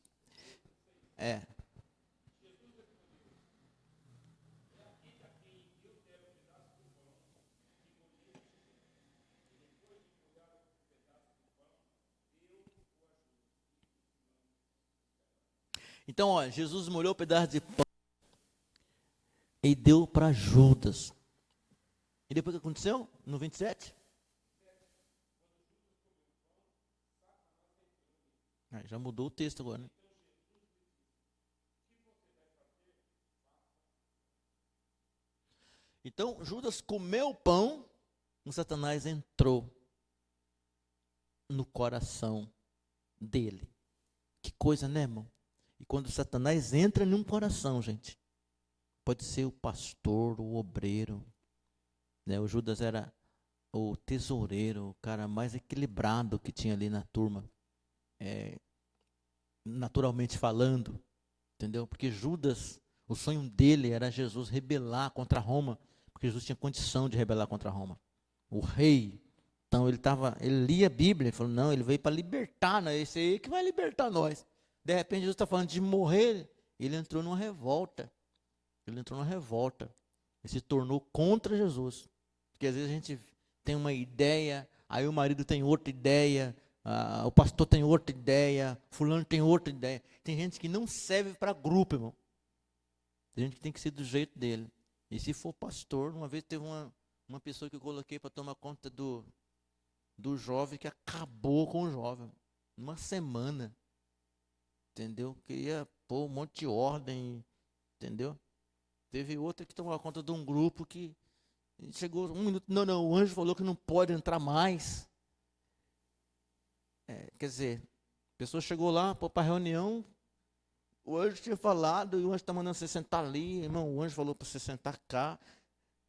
Então, Jesus molhou o pedaço de pão e deu para Judas. E depois o que aconteceu? No 27? Já mudou o texto agora, né? Então, Judas comeu o pão, o Satanás entrou no coração dele. Que coisa, né, irmão? E quando Satanás entra em um coração, gente, pode ser o pastor, o obreiro, né? O Judas era o tesoureiro, o cara mais equilibrado que tinha ali na turma, naturalmente falando, entendeu? Porque Judas, O sonho dele era Jesus rebelar contra Roma, porque Jesus tinha condição de rebelar contra Roma. O rei. Então ele lia a Bíblia, ele falou, não, ele veio para libertar, não é esse aí que vai libertar nós. De repente Jesus está falando de morrer, ele entrou numa revolta. Ele se tornou contra Jesus. Porque às vezes a gente tem uma ideia, aí o marido tem outra ideia, o pastor tem outra ideia, fulano tem outra ideia. Tem gente que não serve para grupo, irmão. Tem gente que tem que ser do jeito dele. E se for pastor, uma vez teve uma pessoa que eu coloquei para tomar conta do jovem, que acabou com o jovem. Uma semana. Entendeu? Queria pôr um monte de ordem. Entendeu? Teve outra que tomou conta de um grupo que chegou 1 minuto. Não, o anjo falou que não pode entrar mais. Quer dizer, a pessoa chegou lá para a reunião, o anjo tinha falado, e o anjo está mandando você sentar ali, irmão, o anjo falou para você sentar cá.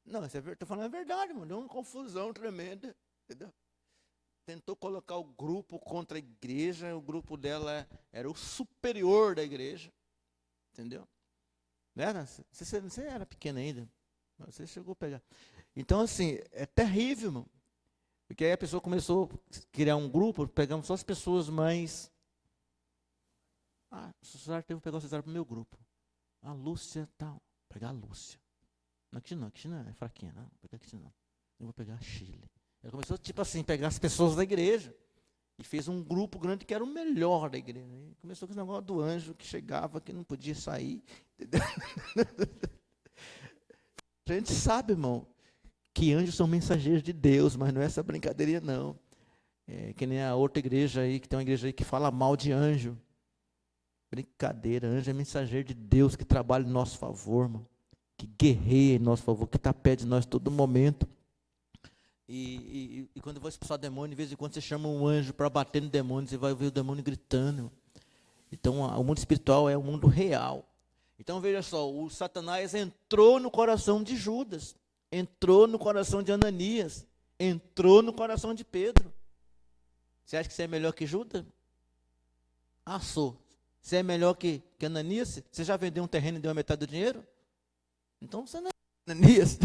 Não, estou falando a verdade, irmão, deu uma confusão tremenda, entendeu? Tentou colocar o grupo contra a igreja, o grupo dela era o superior da igreja, entendeu? Não era? Você era pequeno ainda, mas você chegou a pegar. Então, assim, é terrível, irmão. Porque aí a pessoa começou a criar um grupo, pegamos só as pessoas mais... o Cesário teve que pegar o Cesário para o meu grupo. A Lúcia, tal. Vou pegar a Lúcia. Não, a Cristina é fraquinha, não. Vou pegar a Cristina, não. Eu vou pegar a Chile. Ele começou, tipo assim, pegar as pessoas da igreja. E fez um grupo grande que era o melhor da igreja. E começou com esse negócio do anjo que chegava, que não podia sair. Entendeu? A gente sabe, irmão, que anjos são mensageiros de Deus, mas não é essa brincadeirinha, não. É que nem a outra igreja aí, que tem uma igreja aí que fala mal de anjo. Brincadeira, anjo é mensageiro de Deus que trabalha em nosso favor, irmão. Que guerreia em nosso favor, que está perto de nós todo momento. E quando eu vou expulsar o demônio, de vez em quando você chama um anjo para bater no demônio, você vai ver o demônio gritando. Irmão. Então, o mundo espiritual é o mundo real. Então, veja só, o Satanás entrou no coração de Judas. Entrou no coração de Ananias, entrou no coração de Pedro. Você acha que você é melhor que Judas? Sou. Você é melhor que Ananias? Você já vendeu um terreno e deu a metade do dinheiro? Então você não é Ananias.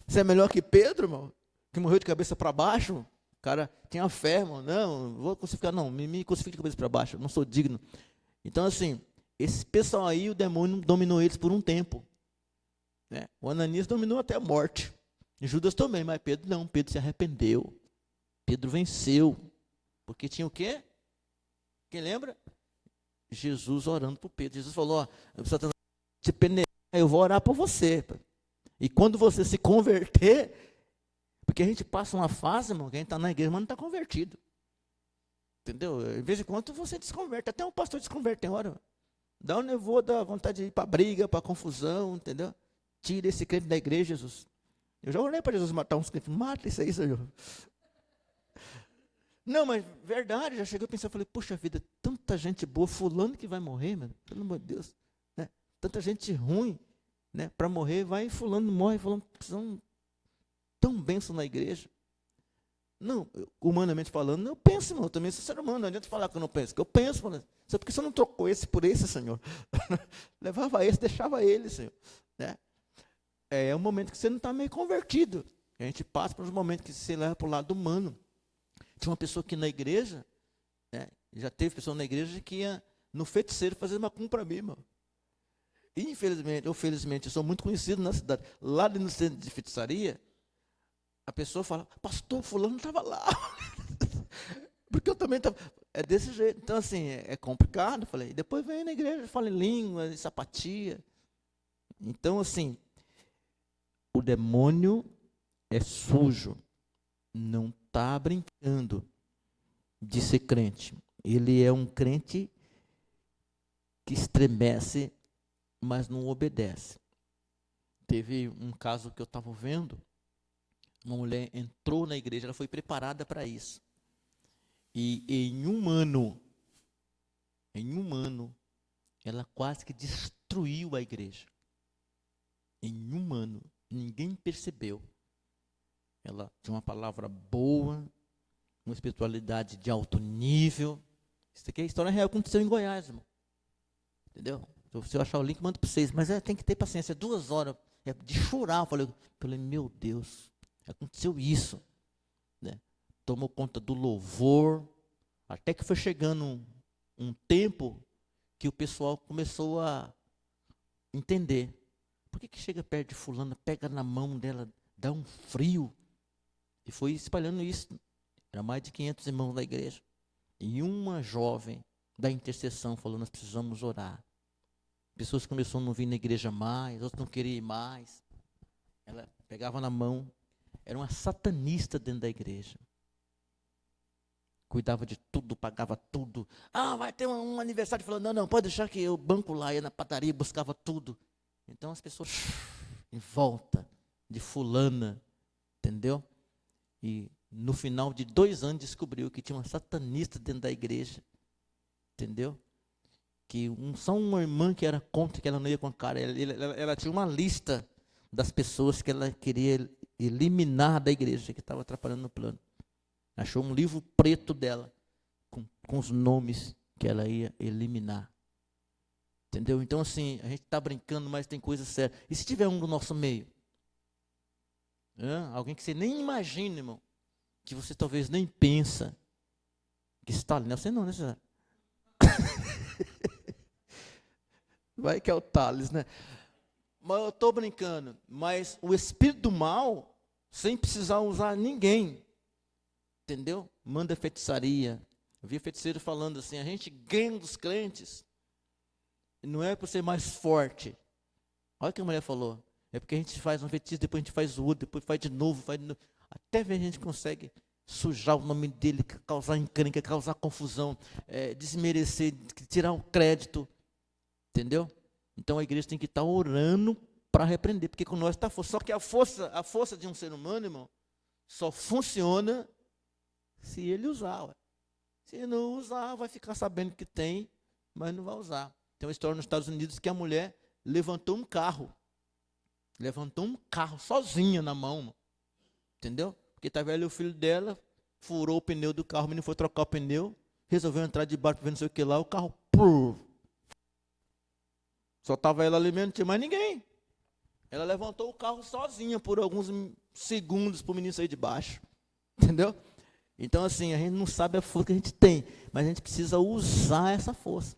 Você é melhor que Pedro, irmão? Que morreu de cabeça para baixo? O cara tinha fé, irmão. Não vou crucificar, não. Me crucifique de cabeça para baixo. Não sou digno. Então, assim, esse pessoal aí, o demônio dominou eles por um tempo. Né? O Ananias dominou até a morte. E Judas também, mas Pedro não. Pedro se arrependeu. Pedro venceu. Porque tinha o quê? Quem lembra? Jesus orando por Pedro. Jesus falou, Satanás te penetrar, eu vou orar por você. E quando você se converter, porque a gente passa uma fase, irmão, que a gente está na igreja, mas não está convertido. Entendeu? De vez em quando você desconverte. Até um pastor desconverte, tem hora. Dá um nevô, dá vontade de ir para briga, para confusão, entendeu? Tira esse crente da igreja, Jesus. Eu já orei para Jesus matar uns crentes. Mata isso aí, Senhor. Não, mas verdade, já cheguei a pensar, falei, puxa vida, tanta gente boa, fulano que vai morrer, mano, pelo amor de Deus. Né? Tanta gente ruim, né? Para morrer, vai fulano morre, fulano são tão bênção na igreja. Não, humanamente falando, eu penso, irmão, eu também sou ser humano, não adianta falar que eu não penso, que eu penso, mano. Só porque você não trocou esse por esse, Senhor. Levava esse, deixava ele, Senhor. Né? É um momento que você não está meio convertido. A gente passa por uns momentos que você leva para o lado humano. Tinha uma pessoa aqui na igreja, né, já teve pessoa na igreja que ia no feiticeiro fazer macumba para mim, irmão. Infelizmente, ou felizmente, eu sou muito conhecido na cidade. Lá no centro de feitiçaria, a pessoa fala, pastor, fulano estava lá. Porque eu também estava. É desse jeito. Então, assim, é complicado. Falei, depois vem na igreja, fala em língua, sapatia. Então, assim, o demônio é sujo. Não está brincando de ser crente. Ele é um crente que estremece, mas não obedece. Teve um caso que eu estava vendo, uma mulher entrou na igreja, ela foi preparada para isso. E em um ano, ela quase que destruiu a igreja. Em um ano, ninguém percebeu. Ela tinha uma palavra boa, uma espiritualidade de alto nível. Isso aqui é a história real que aconteceu em Goiás, irmão. Entendeu? Se eu achar o link, mando para vocês. Mas tem que ter paciência. 2 horas de chorar. Eu falei, meu Deus, aconteceu isso. Né? Tomou conta do louvor. Até que foi chegando um tempo que o pessoal começou a entender. Por que chega perto de fulana, pega na mão dela, dá um frio? E foi espalhando isso. Era mais de 500 irmãos da igreja. E uma jovem da intercessão falou, nós precisamos orar. Pessoas começaram a não vir na igreja mais, outras não queriam ir mais. Ela pegava na mão, era uma satanista dentro da igreja. Cuidava de tudo, pagava tudo. Vai ter um aniversário. Falou, não, pode deixar que eu banco lá, ia na padaria, buscava tudo. Então as pessoas em volta de fulana, entendeu? E no final de 2 anos descobriu que tinha uma satanista dentro da igreja, entendeu? Que só uma irmã que era contra, que ela não ia com a cara, ela tinha uma lista das pessoas que ela queria eliminar da igreja, que estava atrapalhando no plano. Achou um livro preto dela, com os nomes que ela ia eliminar. Entendeu? Então assim, a gente está brincando, mas tem coisa séria. E se tiver um do nosso meio? Alguém que você nem imagina, irmão, que você talvez nem pensa, que está ali, não, você não, né, César? Vai que é o Thales, né? Mas eu estou brincando. Mas o espírito do mal, sem precisar usar ninguém, entendeu? Manda feitiçaria. Eu vi feiticeiro falando assim, a gente ganha dos crentes, não é por ser mais forte. Olha o que a mulher falou. É porque a gente faz um feitiço, depois a gente faz o outro, depois faz de novo. Até ver a gente consegue sujar o nome dele, causar encrenca, causar confusão, desmerecer, tirar um crédito. Entendeu? Então a igreja tem que estar orando para repreender, porque com nós está força. Só que a força de um ser humano, irmão, só funciona se ele usar. Ué. Se não usar, vai ficar sabendo que tem, mas não vai usar. Tem uma história nos Estados Unidos que a mulher levantou um carro sozinha na mão, entendeu? Porque estava ali o filho dela, furou o pneu do carro, o menino foi trocar o pneu, resolveu entrar debaixo para ver não sei o que lá, o carro, só estava ela ali mesmo, não tinha mais ninguém. Ela levantou o carro sozinha por alguns segundos para o menino sair de baixo. Entendeu? Então, assim, a gente não sabe a força que a gente tem, mas a gente precisa usar essa força.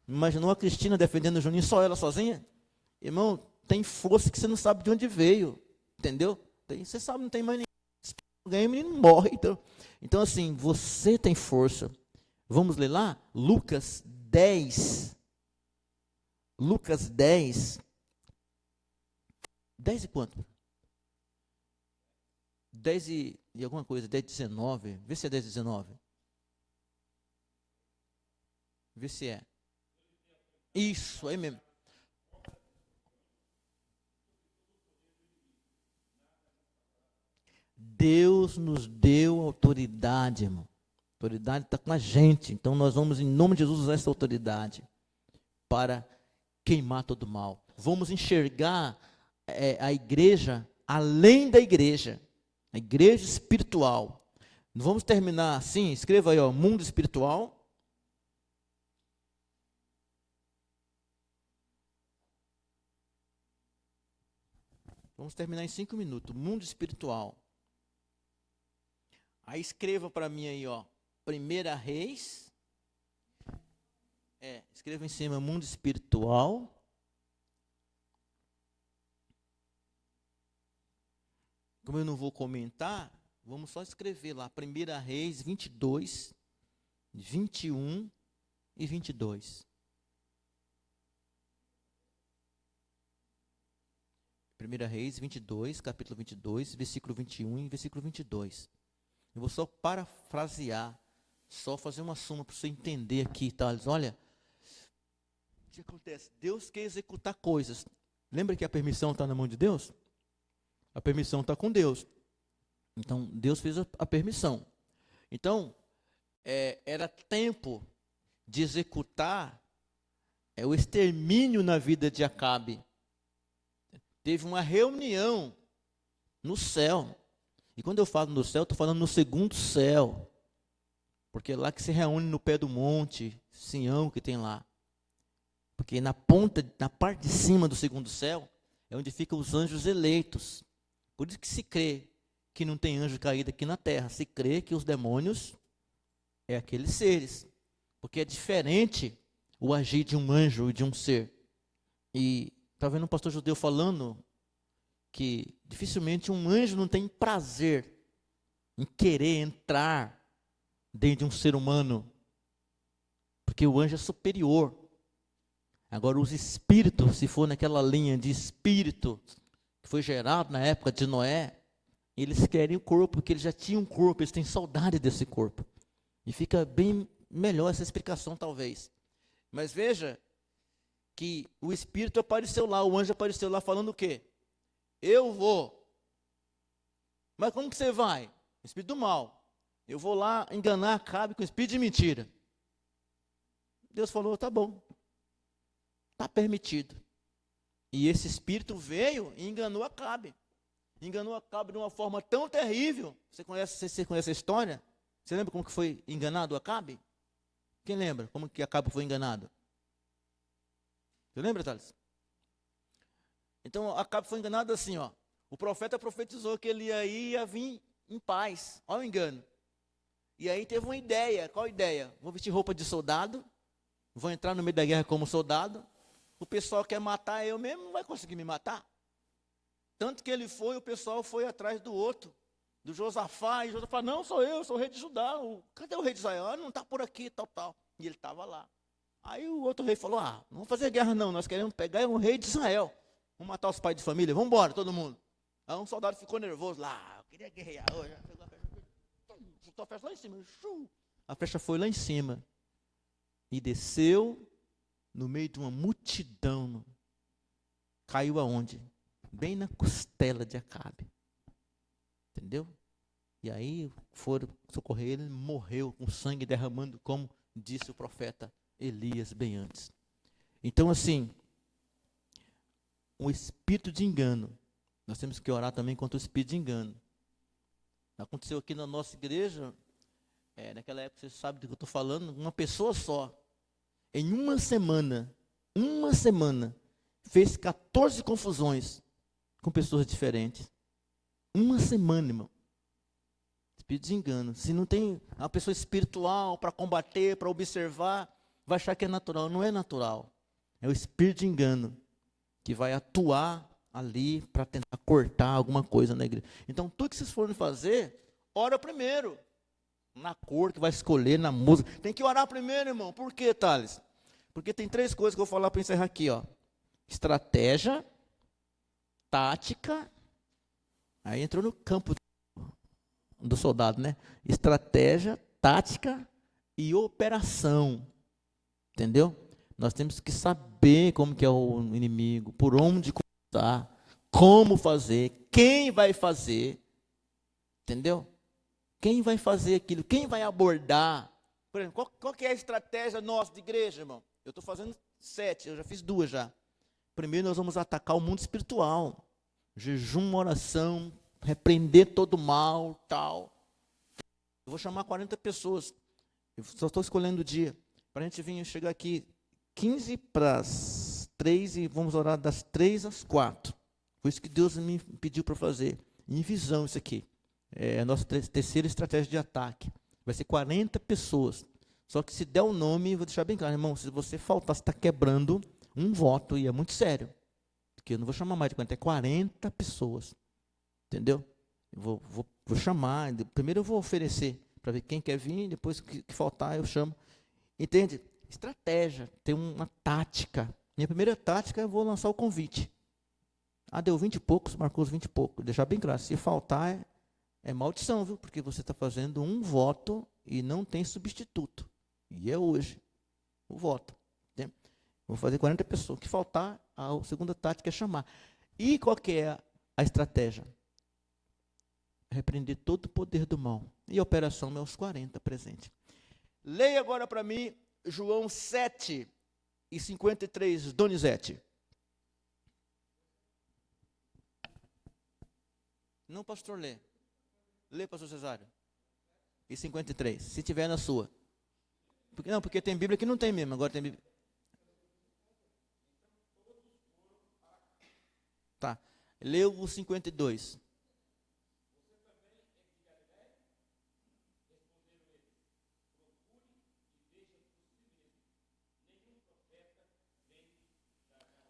Imaginou a Cristina defendendo o Juninho, só ela sozinha? Irmão, tem força que você não sabe de onde veio. Entendeu? Você sabe, não tem mais ninguém. Se alguém, o menino morre. Então, assim, você tem força. Vamos ler lá? Lucas 10. Lucas 10. 10 e quanto? 10 e alguma coisa, 10 e 19. Vê se é 10 e 19. Vê se é. Isso, aí mesmo. Deus nos deu autoridade, irmão. A autoridade está com a gente. Então nós vamos, em nome de Jesus, usar essa autoridade para queimar todo o mal. Vamos enxergar a igreja além da igreja. A igreja espiritual. Vamos terminar assim, escreva aí, mundo espiritual. Vamos terminar em 5 minutos. Mundo espiritual. Aí escreva para mim aí, 1 Reis. Escreva em cima, mundo espiritual. Como eu não vou comentar, vamos só escrever lá, 1 Reis 22, 21 e 22. 1 Reis 22, capítulo 22, versículo 21 e versículo 22. Eu vou só parafrasear, só fazer uma soma para você entender aqui, Thales. Olha, o que acontece? Deus quer executar coisas. Lembra que a permissão está na mão de Deus? A permissão está com Deus. Então, Deus fez a permissão. Então, era tempo de executar o extermínio na vida de Acabe. Teve uma reunião no céu. E quando eu falo no céu, estou falando no segundo céu. Porque é lá que se reúne no pé do monte, Sião que tem lá. Porque na ponta, na parte de cima do segundo céu, é onde ficam os anjos eleitos. Por isso que se crê que não tem anjo caído aqui na terra. Se crê que os demônios é aqueles seres. Porque é diferente o agir de um anjo e de um ser. E está vendo um pastor judeu falando que dificilmente um anjo não tem prazer em querer entrar dentro de um ser humano. Porque o anjo é superior. Agora, os espíritos, se for naquela linha de espírito que foi gerado na época de Noé, eles querem o corpo, porque eles já tinham um corpo, eles têm saudade desse corpo. E fica bem melhor essa explicação, talvez. Mas veja que o espírito apareceu lá, o anjo apareceu lá falando o quê? Eu vou. Mas como que você vai? Espírito do mal. Eu vou lá enganar Acabe com espírito de mentira. Deus falou, tá bom. Está permitido. E esse espírito veio e enganou Acabe. Enganou Acabe de uma forma tão terrível. Você conhece a história? Você lembra como que foi enganado Acabe? Quem lembra como que Acabe foi enganado? Você lembra, Thales? Então, Acabe foi enganado assim, ó. O profeta profetizou que ele ia vir em paz. Olha o engano. E aí teve uma ideia. Qual ideia? Vou vestir roupa de soldado. Vou entrar no meio da guerra como soldado. O pessoal quer matar eu mesmo, não vai conseguir me matar. Tanto que ele foi, o pessoal foi atrás do outro, do Josafá. E Josafá, não, sou eu, sou o rei de Judá. Cadê o rei de Israel? Ah, não está por aqui, tal, tal. E ele estava lá. Aí o outro rei falou, não vamos fazer guerra não, nós queremos pegar um rei de Israel. Vamos matar os pais de família, vamos embora, todo mundo. Aí um soldado ficou nervoso lá, eu queria guerrear hoje. Chutou a flecha lá em cima. A flecha foi lá em cima. E desceu no meio de uma multidão. Caiu aonde? Bem na costela de Acabe. Entendeu? E aí foram socorrer ele, morreu com sangue derramando, como disse o profeta Elias bem antes. Então, assim, o espírito de engano, nós temos que orar também contra o espírito de engano. Aconteceu aqui na nossa igreja, naquela época, você sabe do que eu estou falando, uma pessoa só, em uma semana, fez 14 confusões com pessoas diferentes. Uma semana, irmão. Espírito de engano. Se não tem uma pessoa espiritual para combater, para observar, vai achar que é natural. Não é natural. É o espírito de engano que vai atuar ali para tentar cortar alguma coisa na igreja. Então, tudo que vocês forem fazer, ora primeiro. Na cor que vai escolher, na música. Tem que orar primeiro, irmão. Por quê, Thales? Porque tem 3 coisas que eu vou falar para encerrar aqui, ó. Estratégia, tática. Aí entrou no campo do soldado, né? Estratégia, tática e operação. Entendeu? Nós temos que saber como que é o inimigo, por onde começar, como fazer, quem vai fazer. Entendeu? Quem vai fazer aquilo? Quem vai abordar? Por exemplo, qual que é a estratégia nossa de igreja, irmão? Eu estou fazendo 7, eu já fiz 2 já. Primeiro nós vamos atacar o mundo espiritual. Jejum, oração, repreender todo o mal, tal. Eu vou chamar 40 pessoas. Eu só estou escolhendo o dia. Para a gente vir chegar aqui 15 para as 3 e vamos orar das 3 às 4. Foi isso que Deus me pediu para fazer. Em visão isso aqui. É a nossa terceira estratégia de ataque. Vai ser 40 pessoas. Só que se der o nome, vou deixar bem claro, irmão, se você faltar, você está quebrando um voto, e é muito sério. Porque eu não vou chamar mais de 40, é 40 pessoas. Entendeu? Eu vou chamar, primeiro eu vou oferecer, para ver quem quer vir, depois que faltar eu chamo. Entende? Estratégia, tem uma tática. Minha primeira tática, eu vou lançar o convite. Deu 20 e poucos, marcou os 20 e poucos. Deixar bem claro, se faltar, é maldição, viu? Porque você está fazendo um voto e não tem substituto. E é hoje o voto. Né? Vou fazer 40 pessoas. O que faltar, a segunda tática é chamar. E qual que é a estratégia? Repreender todo o poder do mal. E a operação é os 40 presentes. Leia agora para mim João 7 e 53, Donizete. Não, pastor, lê. Lê, pastor Cesário. E 53, se tiver na sua. Porque tem Bíblia que não tem mesmo, agora tem Bíblia. Leu o 52.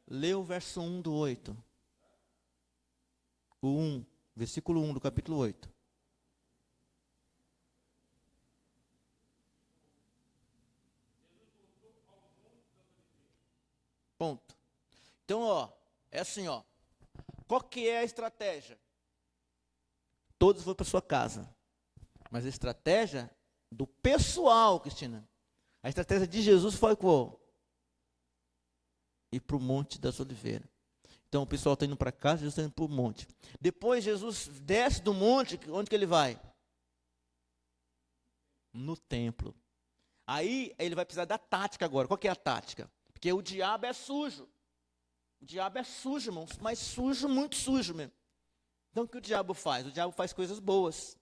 Leu o verso 1 do 8. O 1, versículo 1 do capítulo 8. Ponto. Então, ó, é assim, ó. Qual que é a estratégia? Todos vão para sua casa. Mas a estratégia do pessoal, Cristina. A estratégia de Jesus foi qual? Ir para o Monte das Oliveiras. Então o pessoal está indo para casa, Jesus está indo para o monte. Depois Jesus desce do monte, onde que ele vai? No templo. Aí ele vai precisar da tática agora. Qual que é a tática? Porque o diabo é sujo. O diabo é sujo, irmãos, mas sujo, muito sujo mesmo. Então o que o diabo faz? O diabo faz coisas boas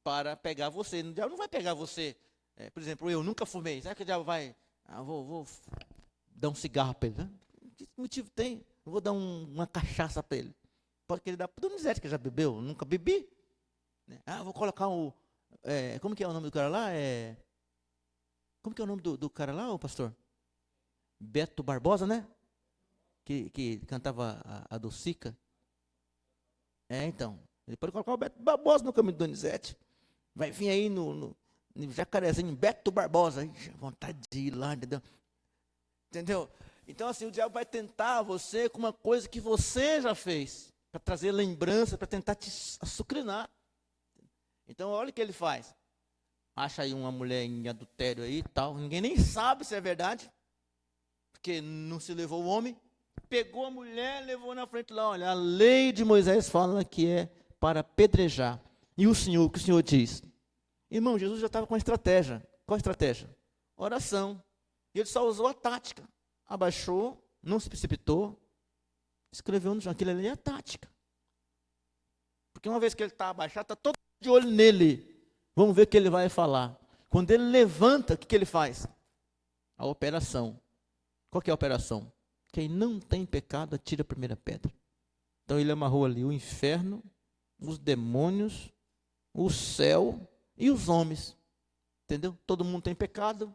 para pegar você. O diabo não vai pegar você. Por exemplo, eu nunca fumei. Será que o diabo vai... vou dar um cigarro para ele? Que motivo tem? Eu vou dar uma cachaça para ele. Pode querer dar para o Donizete, que já bebeu. Eu nunca bebi. Vou colocar o... como que é o nome do cara lá? Como que é o nome do cara lá, o pastor? Beto Barbosa, né? Que cantava a Dulcica. Então. Ele pode colocar o Beto Barbosa no caminho do Donizete. Vai vir aí no Jacarezinho, Beto Barbosa. Ai, vontade de ir lá, entendeu? Entendeu? Então, assim, o diabo vai tentar você com uma coisa que você já fez, para trazer lembrança, para tentar te açucrinar. Então, olha o que ele faz. Acha aí uma mulher em adultério aí e tal, ninguém nem sabe se é verdade, porque não se levou o homem. Pegou a mulher, levou na frente lá, olha, a lei de Moisés fala que é para apedrejar. E o que o Senhor diz? Irmão, Jesus já estava com a estratégia. Qual a estratégia? Oração. E ele só usou a tática. Abaixou, não se precipitou, escreveu no chão. Aquilo ali é a tática. Porque uma vez que ele está abaixado, está todo de olho nele. Vamos ver o que ele vai falar. Quando ele levanta, o que ele faz? A operação. Qual que é a operação? Quem não tem pecado, atira a primeira pedra. Então ele amarrou ali o inferno, os demônios, o céu e os homens. Entendeu? Todo mundo tem pecado,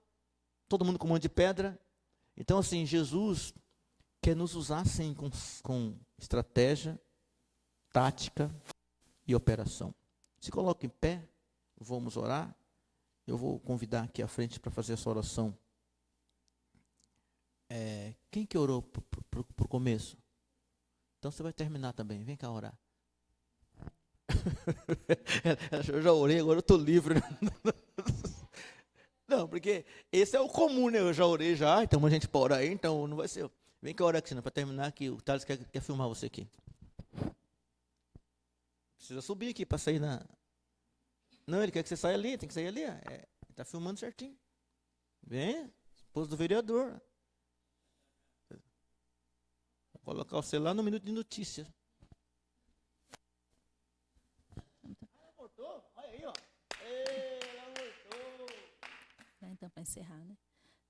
todo mundo com um monte de pedra. Então, assim, Jesus quer nos usar, assim, com estratégia, tática e operação. Se coloque em pé, vamos orar. Eu vou convidar aqui à frente para fazer essa oração. Quem que orou para o começo? Então você vai terminar também. Vem cá orar. Eu já orei, agora eu estou livre. Não, porque esse é o comum, né? Eu já orei já, então a gente pode orar aí, então não vai ser. Vem cá orar, Cristina, para terminar aqui. O Thales quer filmar você aqui. Precisa subir aqui para sair na... Não, ele quer que você saia ali, tem que sair ali. Ele está filmando certinho. Vem, esposa do vereador. Vou colocar você lá no minuto de notícia. Ela voltou? Olha aí, ó. Ela voltou. Então, para encerrar, né?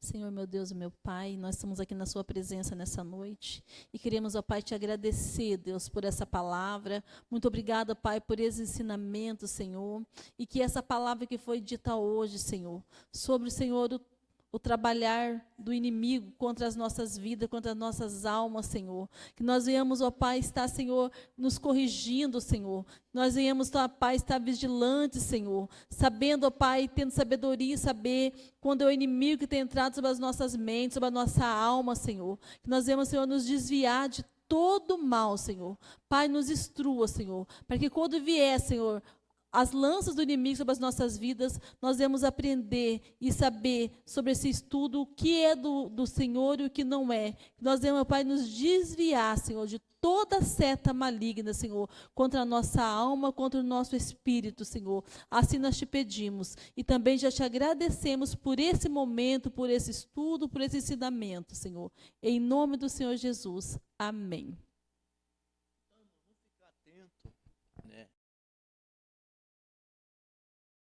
Senhor, meu Deus e meu Pai, nós estamos aqui na sua presença nessa noite e queremos, ó Pai, te agradecer, Deus, por essa palavra. Muito obrigada, Pai, por esse ensinamento, Senhor, e que essa palavra que foi dita hoje, Senhor, sobre, Senhor, o trabalhar do inimigo contra as nossas vidas, contra as nossas almas, Senhor. Que nós venhamos, ó Pai, estar, Senhor, nos corrigindo, Senhor. Nós venhamos, ó Pai, estar vigilantes, Senhor. Sabendo, ó Pai, tendo sabedoria, saber quando é o inimigo que tem entrado sobre as nossas mentes, sobre a nossa alma, Senhor. Que nós venhamos, Senhor, nos desviar de todo mal, Senhor. Pai, nos instrua, Senhor. Para que quando vier, Senhor, as lanças do inimigo sobre as nossas vidas, nós devemos aprender e saber sobre esse estudo, o que é do Senhor e o que não é. Nós devemos, Pai, nos desviar, Senhor, de toda seta maligna, Senhor, contra a nossa alma, contra o nosso espírito, Senhor. Assim nós te pedimos. E também já te agradecemos por esse momento, por esse estudo, por esse ensinamento, Senhor. Em nome do Senhor Jesus. Amém.